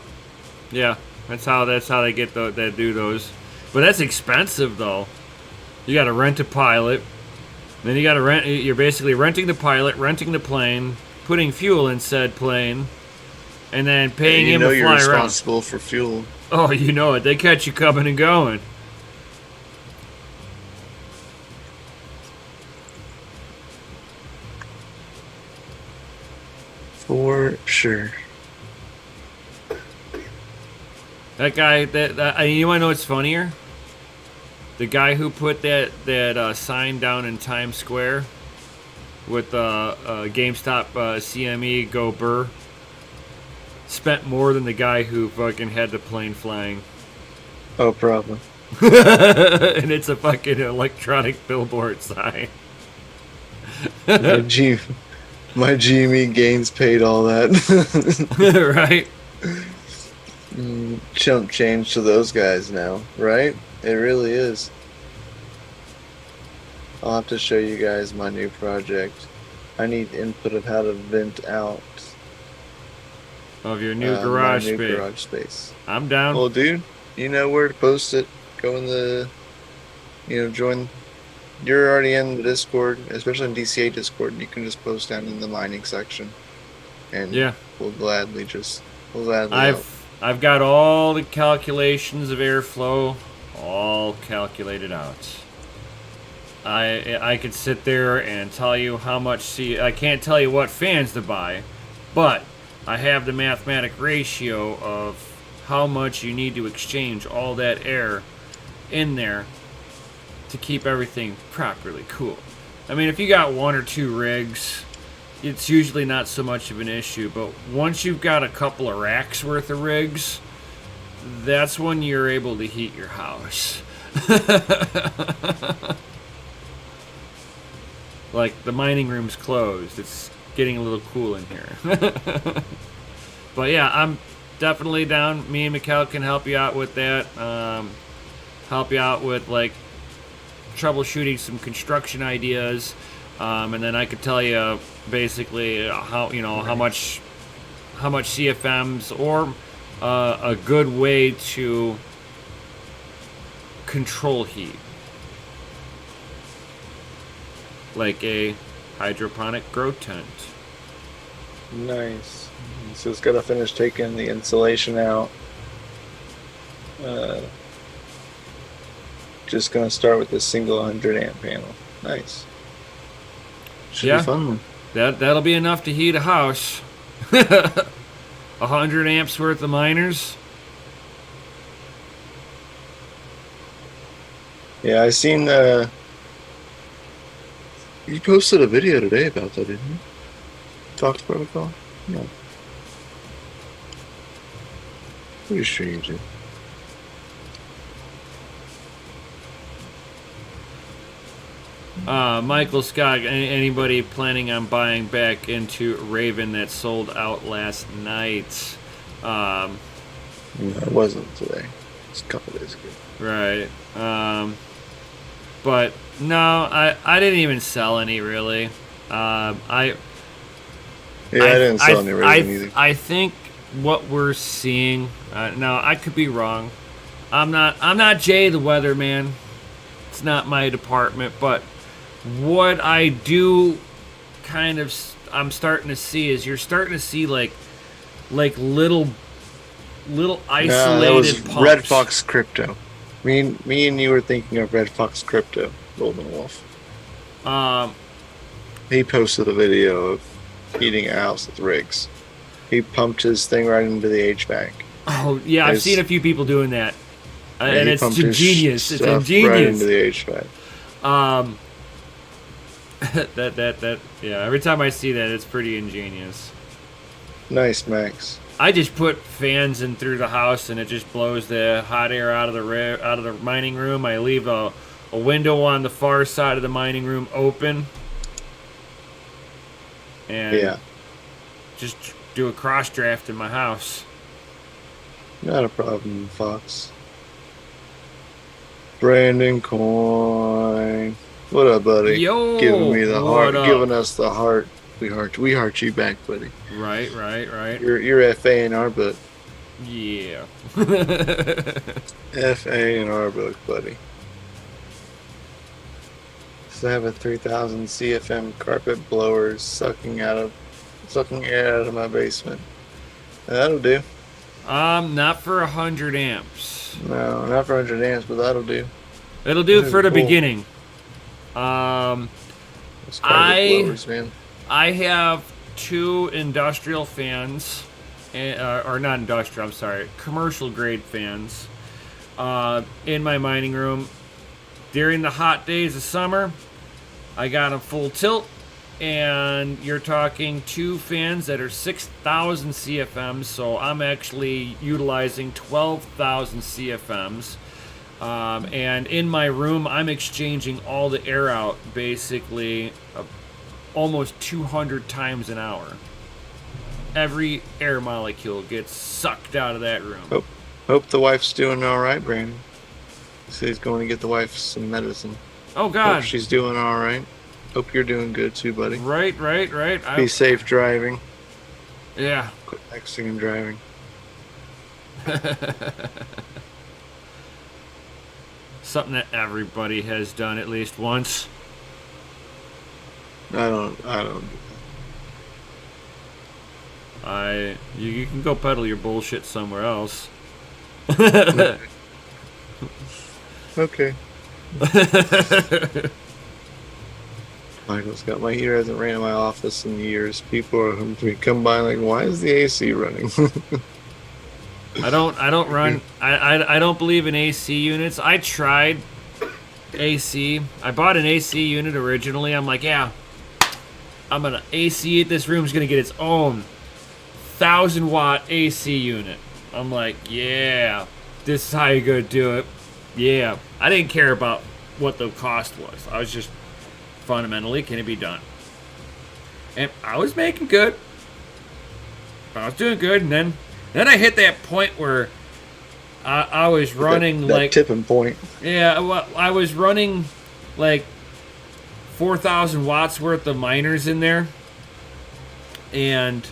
Yeah. That's how they get that do those. But that's expensive though. You got to rent a pilot. Then you got to rent. You're basically renting the pilot, renting the plane, putting fuel in said plane, and then paying him to you're fly responsible for fuel. around. Oh, you know it. They catch you coming and going. For sure. That guy. You want to know what's funnier? The guy who put that sign down in Times Square with GameStop CME Go Burr spent more than the guy who fucking had the plane flying. Oh, problem. And it's a fucking electronic billboard sign. My GME gains paid all that. Right? Chump change to those guys now, right? It really is. I'll have to show you guys my new project. I need input of how to vent out Of your new garage my new space. garage space. I'm down. Well, dude, you know where to post it. Go in the, join. You're already in the Discord, especially in DCA Discord. You can just post down in the mining section, and Yeah. we'll gladly help. I've got all the calculations of airflow all calculated out. I could sit there and tell you how much I can't tell you what fans to buy, but I have the mathematic ratio of how much you need to exchange all that air in there to keep everything properly cool. I mean, if you got one or two rigs, it's usually not so much of an issue, but once you've got a couple of racks worth of rigs, that's when you're able to heat your house. Like, the mining room's closed. It's getting a little cool in here. But yeah, I'm definitely down. Me and Mikkel can help you out with that. Help you out with, like, troubleshooting some construction ideas. And then I could tell you basically how much CFMs or a good way to control heat, like a hydroponic grow tent. Nice. So it's got to finish taking the insulation out. Just gonna start with this single 100 amp panel. Nice. Should be Yeah. fun. That'll be enough to heat a house. 100 amps worth of miners. Yeah, I seen you posted a video today about that, didn't you? Talks protocol? No. Pretty sure you did. Michael Scott, anybody planning on buying back into Raven that sold out last night? No, it wasn't today. It's a couple days ago. Right. But no, I didn't even sell any really. I didn't sell any Raven either. I think what we're seeing. Now I could be wrong. I'm not Jay the weatherman. It's not my department, but what I do I'm starting to see is you're starting to see like little isolated that was pumps. Red Fox Crypto. Me and you were thinking of Red Fox Crypto, Golden Wolf. He posted a video of heating a house with rigs. He pumped his thing right into the HVAC. Oh yeah, I've seen a few people doing that, and it's ingenious. It's ingenious. Right into the HVAC. That yeah. Every time I see that, it's pretty ingenious. Nice, Max. I just put fans in through the house, and it just blows the hot air out of the mining room. I leave a window on the far side of the mining room open, and just do a cross draft in my house. Not a problem, Fox. Brandon Coin. What up, buddy? Yo, giving me the heart, up? giving us the heart. We heart you back, buddy. Right. You're FA in our book. Yeah. FA in our book, buddy. So I have a 3000 CFM carpet blowers sucking air out of my basement. That'll do. Not for 100 amps. No, not for 100 amps, but that'll do. It'll do for the beginning. Those carpet blowers, man. I have 2 industrial fans, or not industrial, I'm sorry, commercial grade fans in my mining room. During the hot days of summer, I got them full tilt, and you're talking 2 fans that are 6,000 CFMs, so I'm actually utilizing 12,000 CFMs. And in my room, I'm exchanging all the air out basically almost 200 times an hour. Every air molecule gets sucked out of that room. Hope the wife's doing all right, Brandon. So he's going to get the wife some medicine. Oh, God. Hope she's doing all right. Hope you're doing good, too, buddy. Right. Be safe driving. Yeah. Quit texting and driving. Something that everybody has done at least once. I don't do that. You can go peddle your bullshit somewhere else. Okay. Michael's got he hasn't ran in my office in years. People are come by like, why is the AC running? I don't run. I don't believe in AC units. I tried AC. I bought an AC unit originally. I'm like, yeah, I'm gonna AC it. This room's gonna get its own 1,000-watt AC unit. I'm like, yeah, this is how you're gonna do it. Yeah, I didn't care about what the cost was. I was just fundamentally, can it be done? And I was making good. I was doing good, and then I hit that point where I was running that tipping point. Yeah, well, I was running like 4,000 watts worth of miners in there, and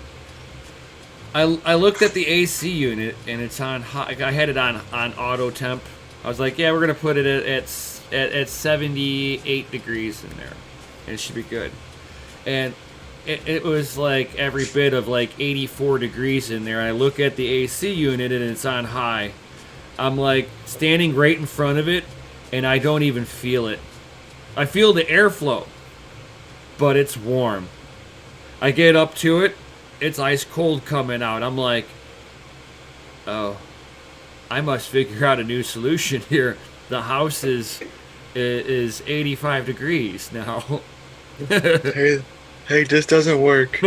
I looked at the AC unit, and it's on high. I had it on auto temp. I was like, yeah, we're gonna put it at 78 degrees in there, and it should be good. And it was like every bit of like 84 degrees in there. And I look at the AC unit, and it's on high. I'm like standing right in front of it, and I don't even feel it. I feel the airflow, but it's warm. I get up to it, it's ice cold coming out. I'm like, oh, I must figure out a new solution here. The house is 85 degrees now. Hey, this doesn't work.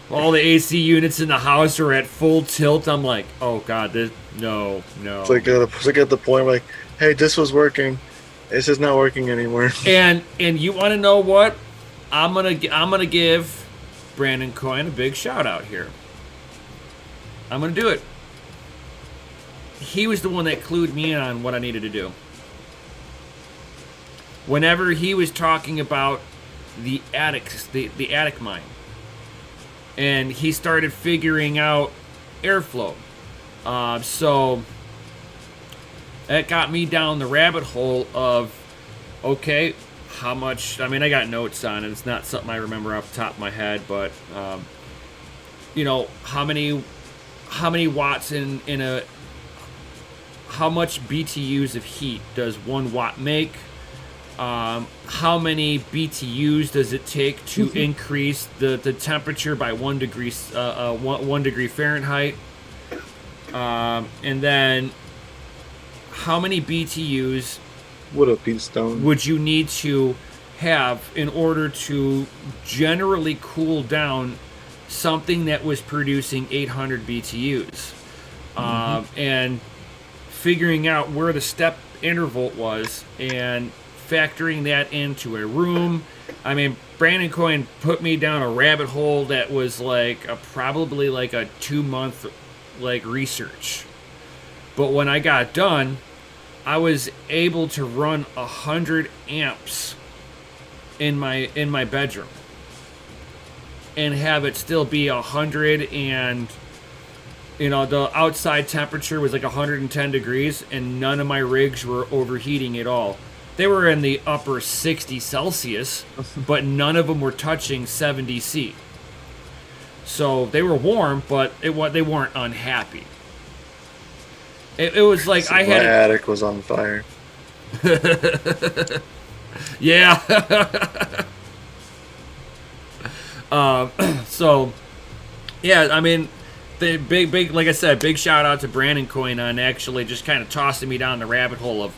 All the AC units in the house are at full tilt. I'm like, oh god, no. It's like at the point where, like, hey, this was working. It's just not working anymore. And you want to know what? I'm gonna give Brandon Coyne a big shout out here. I'm gonna do it. He was the one that clued me in on what I needed to do. Whenever he was talking about the attics, the attic mine, and he started figuring out airflow, so that got me down the rabbit hole of, okay, how much? I mean, I got notes on it. It's not something I remember off the top of my head, but you know, how many watts in a, how much BTUs of heat does 1 watt make? How many BTUs does it take to increase the temperature by 1 degree 1 degree Fahrenheit? And then how many BTUs What a piece stone. would you need to have in order to generally cool down something that was producing 800 BTUs? And figuring out where the step interval was and factoring that into a room. I mean, Brandon Coyne put me down a rabbit hole that was like probably like a 2-month like research. But when I got done, I was able to run 100 amps in my bedroom and have it still be 100, and you know, the outside temperature was like 110 degrees, and none of my rigs were overheating at all. They were in the upper 60 Celsius, but none of them were touching 70 C. So they were warm, but they weren't unhappy. It was like I had... My attic was on fire. Yeah. So, yeah, I mean, the big, like I said, big shout out to Brandon Coyne on actually just kind of tossing me down the rabbit hole of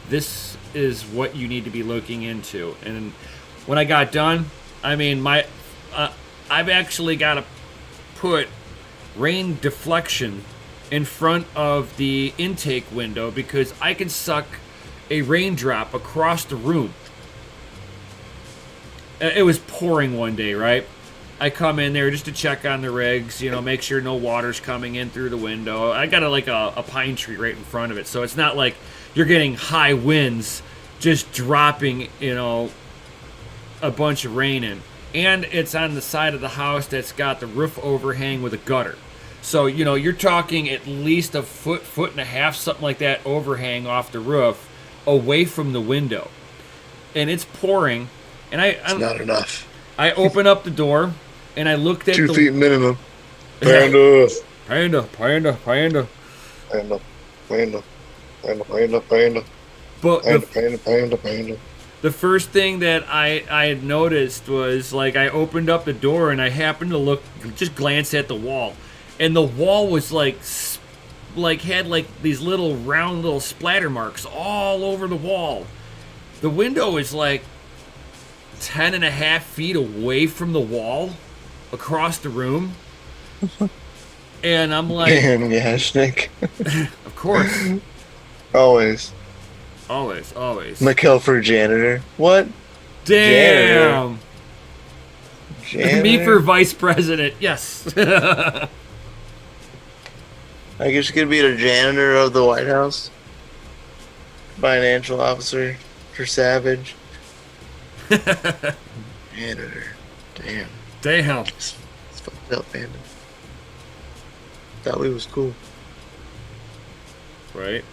this is what you need to be looking into. And when I got done, I mean, I've actually got to put rain deflection in front of the intake window because I can suck a raindrop across the room. It was pouring one day, right? I come in there just to check on the rigs, you know, make sure no water's coming in through the window. I got a pine tree right in front of it, so it's not like you're getting high winds just dropping, you know, a bunch of rain in. And it's on the side of the house that's got the roof overhang with a gutter. So, you know, you're talking at least a foot and a half, something like that, overhang off the roof away from the window. And it's pouring. And It's not enough. I open up the door and I looked at 2 the... feet minimum. Panda. Panda. Panda. Panda. Panda. Panda. Panda. Panda. But Panda. the first thing that I had noticed was, like, I opened up the door and I happened to just glance at the wall. And the wall was had these little round little splatter marks all over the wall. The window is like 10.5 feet away from the wall across the room. And I'm like, Damn, yeah, Schnick. of course. Always. McKelfer janitor. What? Damn. Janitor? Me for vice president. Yes. I guess you could be the janitor of the White House. Financial officer for Savage. Janitor. Damn. It's fucked up, man. Thought we was cool. Right.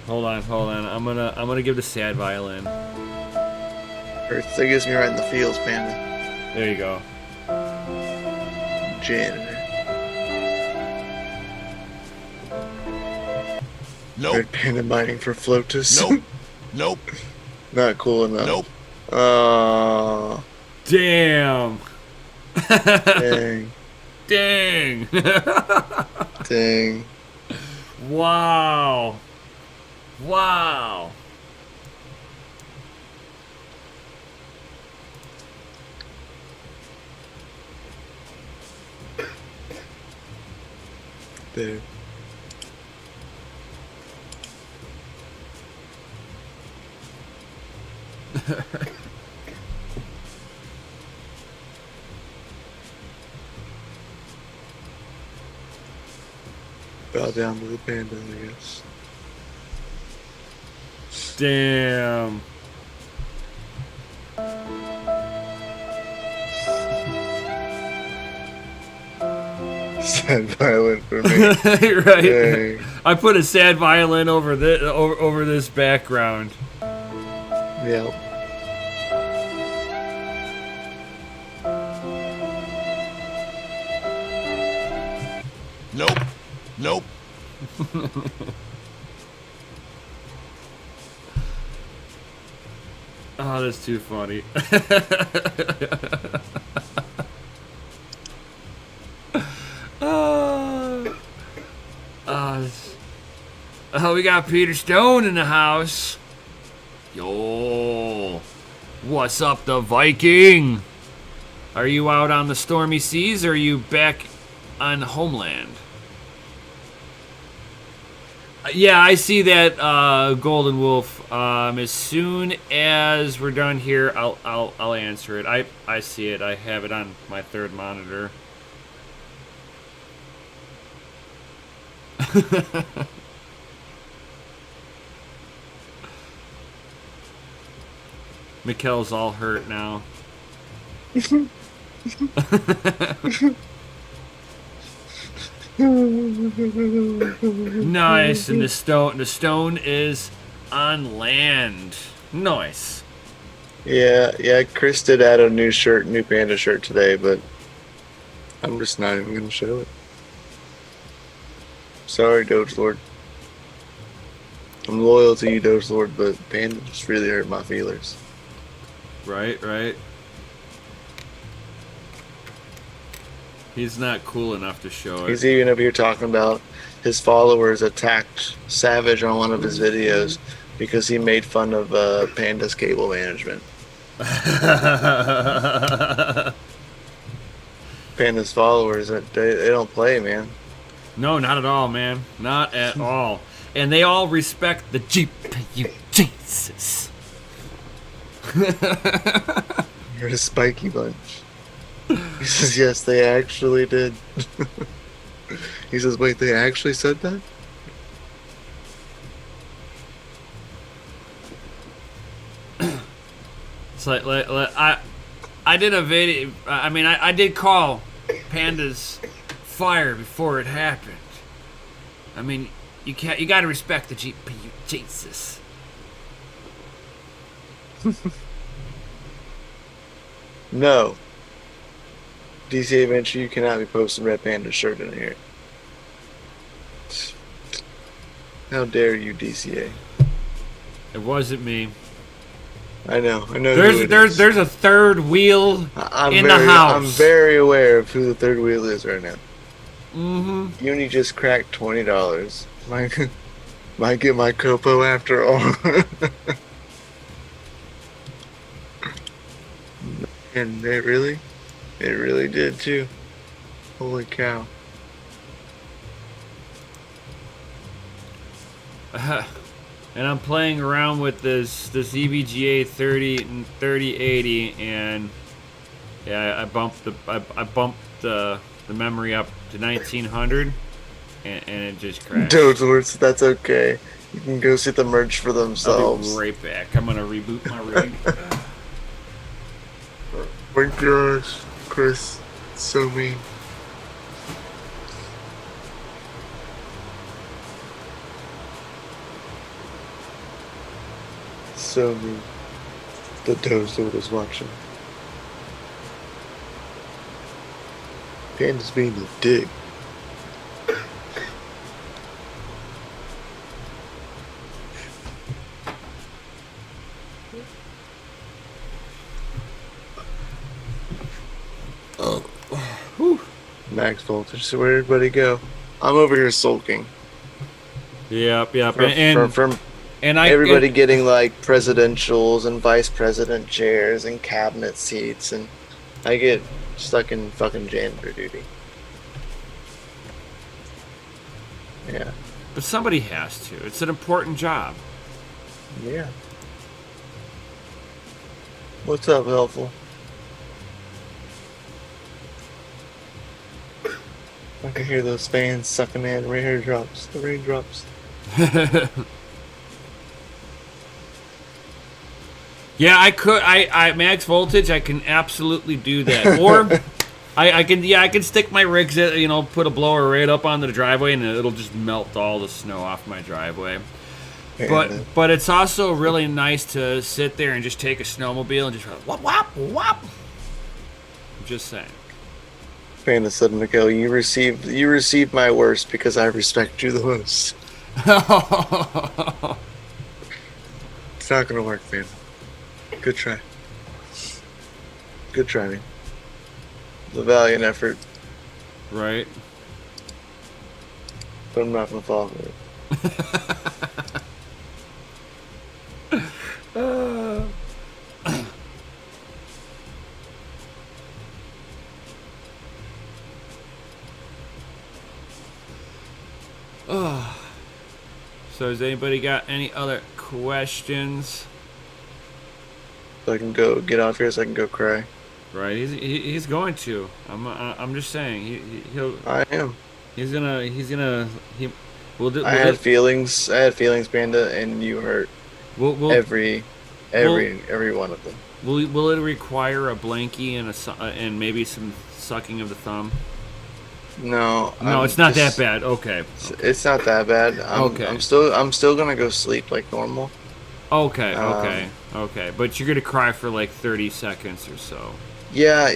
Hold on. I'm gonna give the sad violin. That gets me right in the feels, Panda. There you go. Janitor. Nope. Red panda mining for Flotus. Nope. Nope. Not cool enough. Nope. Damn. Dang. Dang. Dang. Wow. Wow. There. Bow down to the panda, I guess. Damn. Sad violin for me. Right. Dang. I put a sad violin over this background. Yep. Nope. Nope. Oh, that's too funny. Oh, we got Peter Stone in the house. Yo, what's up, the Viking? Are you out on the stormy seas, or are you back on homeland? Yeah, I see that, Golden Wolf. As soon as we're done here, I'll answer it. I see it. I have it on my third monitor. Mikkel's all hurt now. Nice, and the stone is on land. Nice. Yeah, Chris did add a new panda shirt today, but I'm just not even gonna show it. Sorry, Doge Lord. I'm loyal to you, Doge Lord, but panda just really hurt my feelers. Right. He's not cool enough to show it. He's even up here talking about his followers attacked Savage on one of his videos because he made fun of Panda's cable management. Panda's followers, they don't play, man. No, not at all, man. Not at all. And they all respect the GPU. Jesus. You're a spiky bunch. He says, yes, they actually did. He says, wait, they actually said that? It's like I did a video. I mean, I did call Panda's fire before it happened. I mean, you got to respect the GPU. Jesus. No. DCA Venture, you cannot be posting Red Panda shirt in here. How dare you, DCA? It wasn't me. I know. There's a third wheel in the house. I'm very aware of who the third wheel is right now. Mm-hmm. Uni just cracked $20. Might get my Copo after all. And it really did too. Holy cow. And I'm playing around with this EVGA 3080, and yeah, I bumped the memory up to 1900, and it just crashed. Doge Lords, that's okay. You can go see the merch for themselves. I'll be right back. I'm gonna reboot my rig. Oh my gosh, Chris, so mean. So mean. The Doge Lord is watching. Panda's being a dick. Max voltage. So where'd everybody go? I'm over here sulking. Yep. From And I everybody getting like presidentials and vice president chairs and cabinet seats, and I get stuck in fucking janitor duty. Yeah. But somebody has to. It's an important job. Yeah. What's up, helpful? I can hear those fans sucking in raindrops. The raindrops. Yeah, I could. I max voltage. I can absolutely do that. Or I can stick my rigs. Put a blower right up on the driveway, and it'll just melt all the snow off my driveway. But it's also really nice to sit there and just take a snowmobile and just whop whop whop. I'm just saying. Panda said, Miguel, you received my worst because I respect you the most. It's not gonna work, Panda. Good try. Good trying. It's a valiant effort. Right. But I'm not gonna fall for it. So has anybody got any other questions? So I can go get off here so I can go cry. Right, he's going to. I'm just saying he'll. I am. He's gonna. I had feelings, Panda, and you hurt. Every one of them. Will it require a blankie and maybe some sucking of the thumb? No, it's not that bad. Okay. It's not that bad. I'm still gonna go sleep like normal. Okay. But you're gonna cry for like 30 seconds or so. Yeah,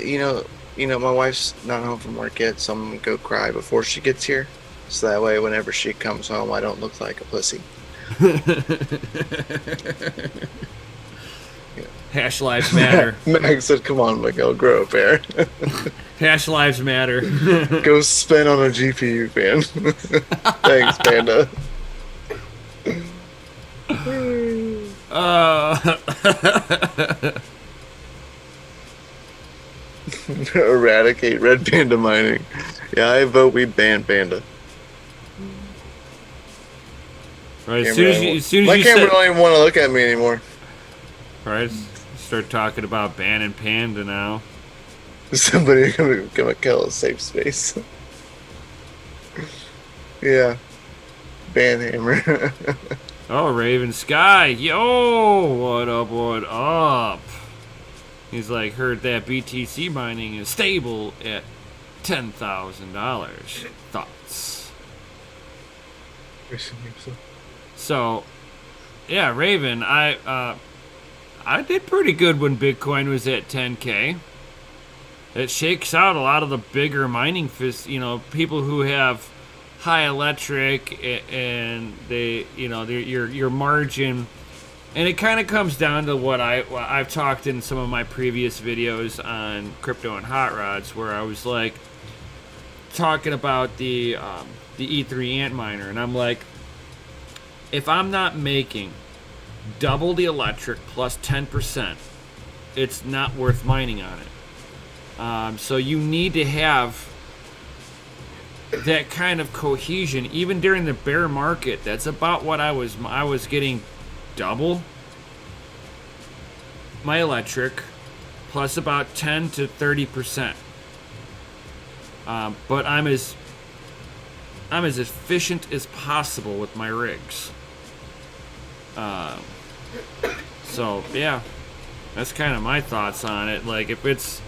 my wife's not home from work yet, so I'm gonna go cry before she gets here, so that way whenever she comes home, I don't look like a pussy. Hash lives matter. Meg said, "Come on, Miguel, grow up here." Hash lives matter. Go spin on a GPU, fan. Thanks, Panda. Eradicate red panda mining. Yeah, I vote we ban panda. Right, as soon as my you camera said, don't even want to look at me anymore. right, start talking about banning panda now. Somebody gonna kill a safe space. Yeah, ban hammer. Oh, Raven Sky, yo, what up, what up? He's like, heard that BTC mining is stable at $10,000. Thoughts? So, yeah, Raven, I did pretty good when Bitcoin was at 10K. It shakes out a lot of the bigger mining people who have high electric and they, your margin. And it kind of comes down to what I've talked in some of my previous videos on crypto and hot rods, where I was like talking about the E3 Antminer, and I'm like, if I'm not making double the electric plus 10%, it's not worth mining on it. So you need to have that kind of cohesion, even during the bear market. That's about what I was getting. Double my electric plus about 10 to 30%. But I'm as efficient as possible with my rigs. So yeah, that's kind of my thoughts on it. Like, if it's,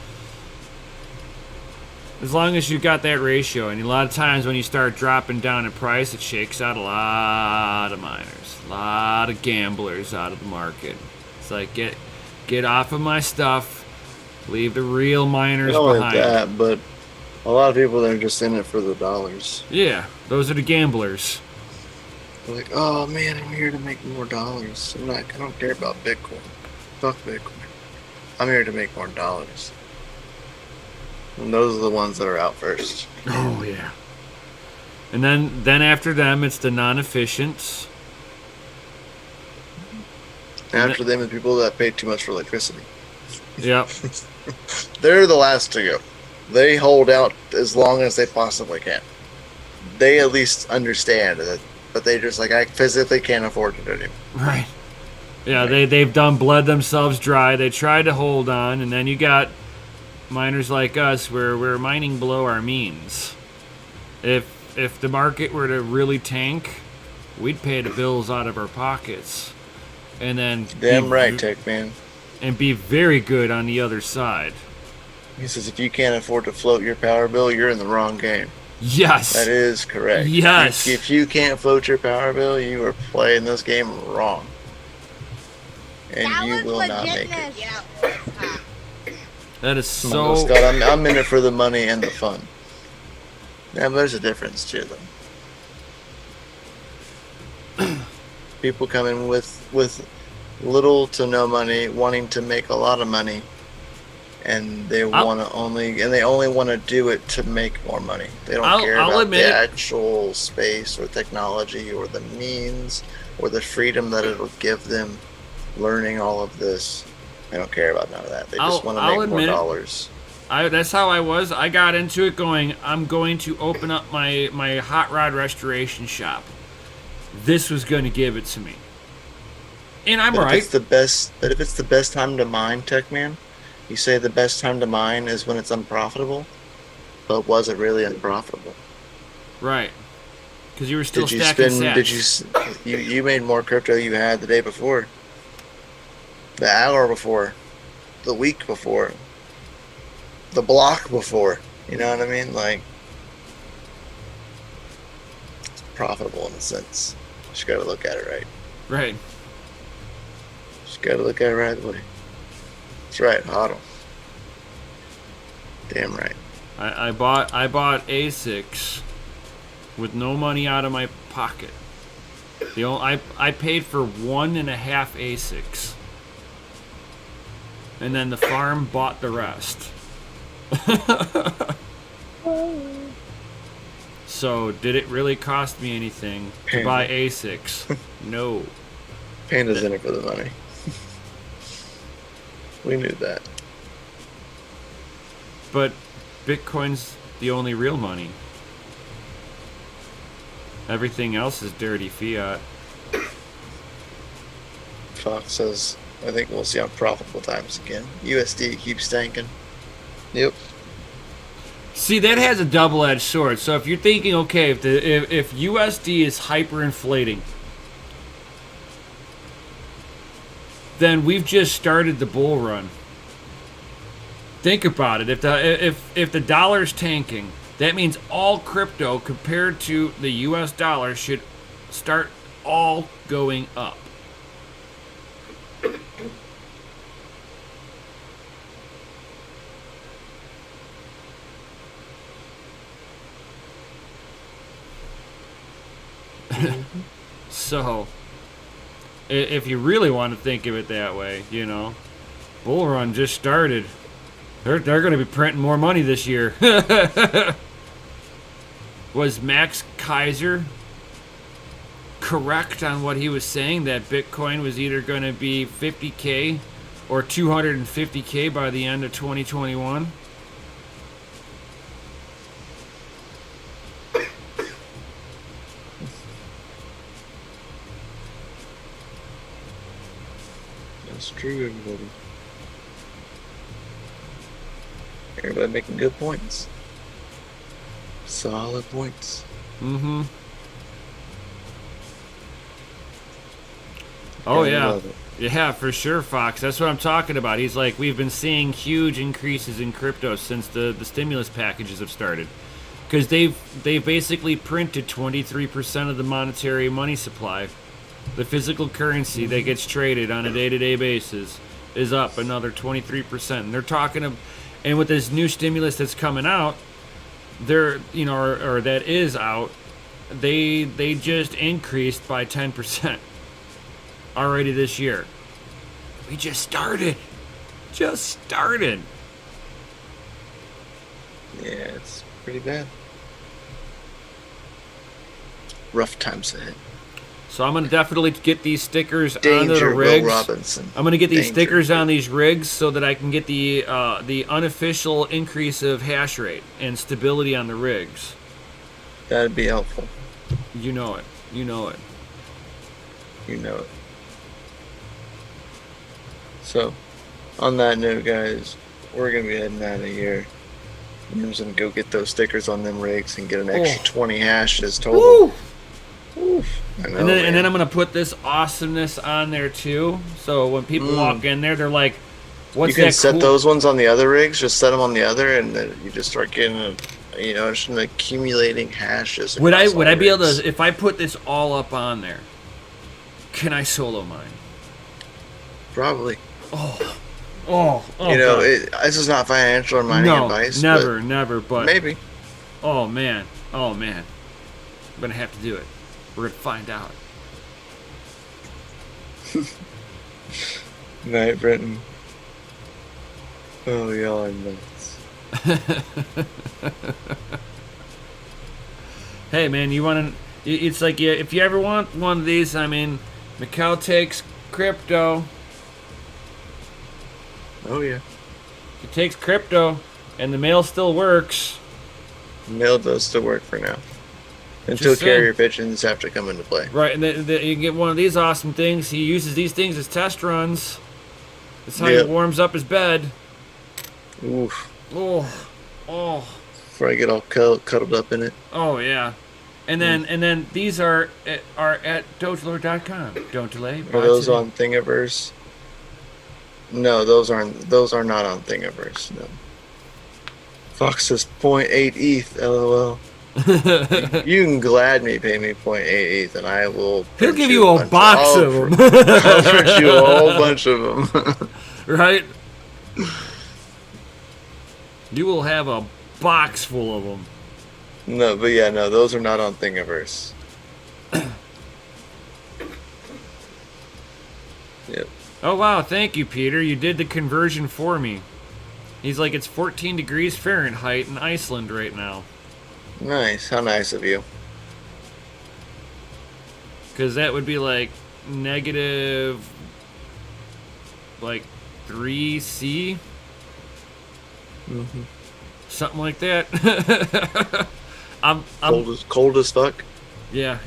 as long as you got that ratio, and a lot of times when you start dropping down in price, it shakes out a lot of miners, a lot of gamblers out of the market. It's like, get off of my stuff, leave the real miners Not behind. only that, but a lot of people, they're just in it for the dollars. Yeah, those are the gamblers. They're like, oh man, I'm here to make more dollars. I don't care about Bitcoin. Fuck Bitcoin. I'm here to make more dollars. And those are the ones that are out first. Oh yeah. And then after them, it's the non-efficients. After them, the people that pay too much for electricity. Yep. They're the last to go. They hold out as long as they possibly can. They at least understand that, but they just like, I physically can't afford to do it anymore. Right. Yeah, they've bled themselves dry. They tried to hold on, and then you got miners like us, where we're mining below our means. If the market were to really tank, we'd pay the bills out of our pockets, and then Damn right, Tech Man. And be very good on the other side. He says if you can't afford to float your power bill, you're in the wrong game. Yes. That is correct. Yes. If you can't float your power bill, you are playing this game wrong. And That you was will not make legitness. it. That is Come on, so. Scott, I'm in it for the money and the fun. Yeah, but there's a difference too, though. People come in with little to no money, wanting to make a lot of money, and they only want to do it to make more money. They don't care about the actual space or technology or the means or the freedom that it'll give them learning all of this. They don't care about none of that. They just want to make more dollars. That's how I was. I got into it going, I'm going to open up my hot rod restoration shop. This was going to give it to me. And I'm right. If it's the best time to mine, Tech Man, you say the best time to mine is when it's unprofitable, but was it really unprofitable? Right. Because you were still stacking sats. You made more crypto you had the day before, the hour before, the week before, the block before. You know what I mean? Like, it's profitable in a sense. Just gotta look at it right. Right. Just gotta look at it right away. That's right, HODL. Damn right. I bought ASICs with no money out of my pocket. I paid for 1.5 ASICs. And then the farm bought the rest. So, did it really cost me anything to buy ASICs? No. Panda's in it for the money. We knew that. But Bitcoin's the only real money. Everything else is dirty fiat. Fox says, I think we'll see unprofitable times again. USD keeps tanking. Yep. See, that has a double-edged sword. So if you're thinking, okay, if USD is hyperinflating, then we've just started the bull run. Think about it. If the dollar's tanking, that means all crypto compared to the US dollar should start all going up. So, if you really want to think of it that way, you know, bull run just started. They're going to be printing more money this year. Was Max Kaiser correct on what he was saying, that Bitcoin was either going to be 50K or 250K by the end of 2021? That's true, everybody. Everybody making good points. Solid points. Mm-hmm. Oh, yeah. Yeah, for sure, Fox. That's what I'm talking about. He's like, we've been seeing huge increases in crypto since the stimulus packages have started. Because they've basically printed 23% of the monetary money supply. The physical currency that gets traded on a day-to-day basis is up another 23%. And they're talking of, and with this new stimulus that's coming out, or that is out, they just increased by 10% already this year. We just started. Yeah, it's pretty bad. Rough times ahead. So I'm gonna definitely get these stickers onto the Danger, Will rigs. Robinson. I'm gonna get these Danger. stickers on these rigs so that I can get the unofficial increase of hash rate and stability on the rigs. That'd be helpful. You know it. You know it. You know it. So, on that note, guys, we're gonna be heading out of here. I'm just gonna go get those stickers on them rigs and get an extra 20 hashes total. Woo! Oof. I know, And then man. I'm gonna put this awesomeness on there too. So when people walk in there, they're like, "What's you can that set cool-" those ones on the other rigs. Just set them on the other, and then you just start getting, just accumulating hashes. Would I across all be able rigs. to, if I put this all up on there? Can I solo mine? Probably. Oh, You know, God. this is not financial or mining No, advice. never. But But maybe. oh man, I'm gonna have to do it. We're gonna find out. Night, Brenton. Oh, y'all are nuts. Hey man, you want to? It's like, yeah, if you ever want one of these, I mean, Mikkel takes crypto. Oh yeah. He takes crypto, and the mail still works. Mail does still work for now. Until Just saying. carrier pigeons have to come into play. Right, and then you can get one of these awesome things. He uses these things as test runs. That's how Yep. he warms up his bed. Oof. Oh, Before I get all cuddled up in it. oh yeah. And then these are at dogelord.com. Don't delay. Are buy those today. on Thingiverse? No, those aren't. Those are not on Thingiverse. No. Fox says 0.8 ETH. LOL. You can gladly pay me 0.8 ETH, and I will. He'll print give you a bunch box of I'll them. I'll print you a whole bunch of them. Right? You will have a box full of them. No, but yeah, no, those are not on Thingiverse. Yep. Oh wow, thank you, Peter. You did the conversion for me. He's like, it's 14 degrees Fahrenheit in Iceland right now. Nice. How nice of you. Because that would be like negative, like 3C? Mm-hmm. Something like that. I'm Cold as fuck. Yeah.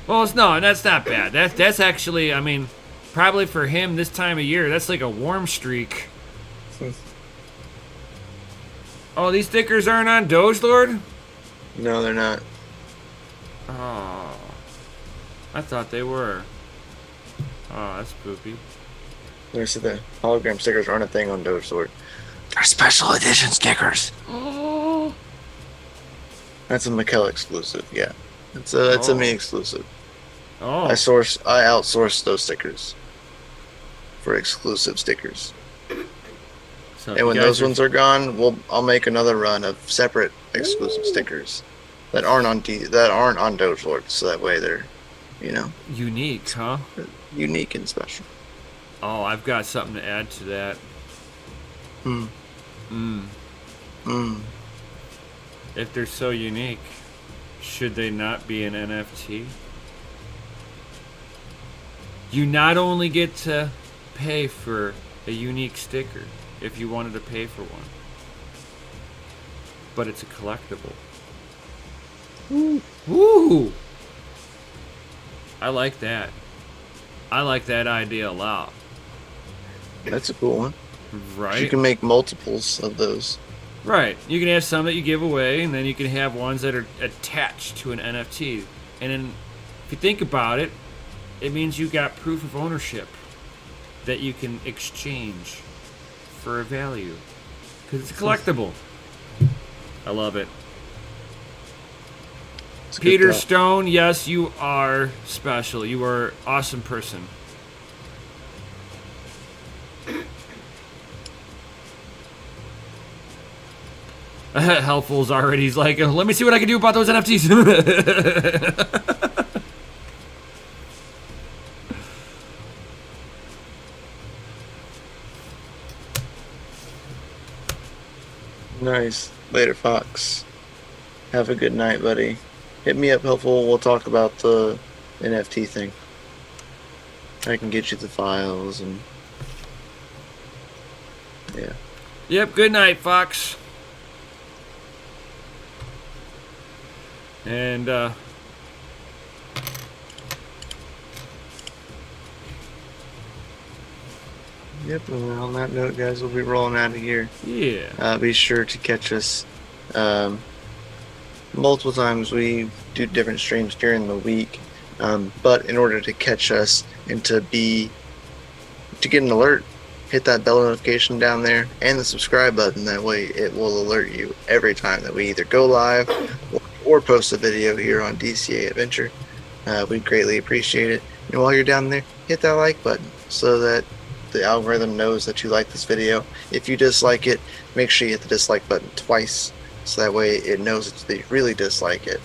Well, that's not bad. That's actually, I mean, probably for him this time of year, that's like a warm streak. Oh, these stickers aren't on Dogelord? No, they're not. Oh, I thought they were. Oh, that's poopy. There's the hologram stickers aren't a thing on Dogelord. They're special edition stickers. Oh. That's a Mikkel exclusive. Yeah, that's a Oh. me exclusive. Oh. I outsource those stickers for exclusive stickers. So And you when guys those are- ones are gone, I'll make another run of separate exclusive stickers that aren't on Dogelord, so that way they're, unique, huh? unique and special. Oh, I've got something to add to that. If they're so unique, should they not be an NFT? You not only get to pay for a unique sticker if you wanted to pay for one, but it's a collectible. Woo! I like that. I like that idea a lot. That's a cool one. Right? You can make multiples of those. Right. You can have some that you give away, and then you can have ones that are attached to an NFT. And then, if you think about it, it means you got proof of ownership that you can exchange for a value. Because it's collectible. I love it. It's a good Peter thought. Stone, yes, you are special. You are an awesome person. Helpful's already. He's like, let me see what I can do about those NFTs. Nice. Later, Fox. Have a good night, buddy. Hit me up, helpful. We'll talk about the NFT thing. I can get you the files and yeah. Yep, good night, Fox. And, Yep, and on that note, guys, we'll be rolling out of here. yeah. Be sure to catch us multiple times. We do different streams during the week, but in order to catch us and to get an alert, hit that bell notification down there and the subscribe button. That way it will alert you every time that we either go live or post a video here on DCA Adventure. We'd greatly appreciate it. And while you're down there, hit that like button so that the algorithm knows that you like this video. If you dislike it, make sure you hit the dislike button twice so that way it knows that you really dislike it.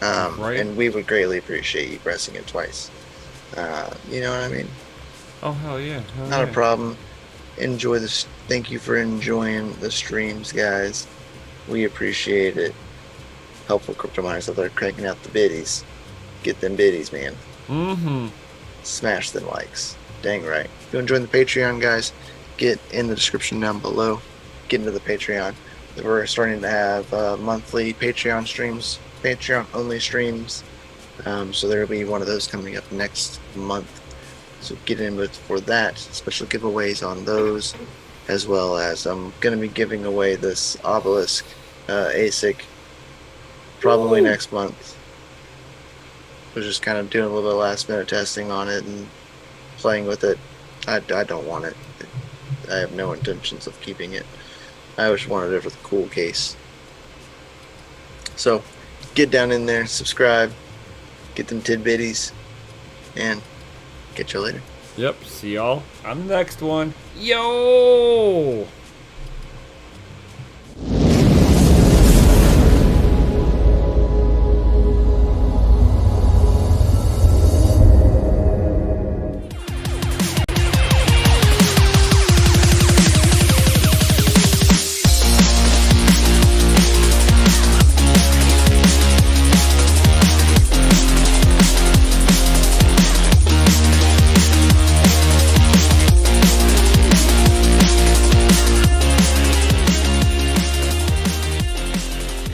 Right. And we would greatly appreciate you pressing it twice. You know what I mean? Oh, hell yeah. Hell Not yeah. a problem. Enjoy this. Thank you for enjoying the streams, guys. We appreciate it. Helpful crypto miners out there cranking out the biddies. Get them biddies, man. Mm-hmm. Smash them likes. Dang right. If you're enjoying the Patreon, guys, get in the description down below. Get into the Patreon. We're starting to have monthly Patreon streams, Patreon-only streams. So there will be one of those coming up next month. So get in with for that. Special giveaways on those, as well as I'm going to be giving away this obelisk ASIC probably next month. We're just kind of doing a little bit of last minute testing on it and playing with it. I don't want it. I have no intentions of keeping it. I just wanted it for the cool case. So get down in there, subscribe, get them tidbitties, and catch you later. Yep, see y'all on the next one. Yo!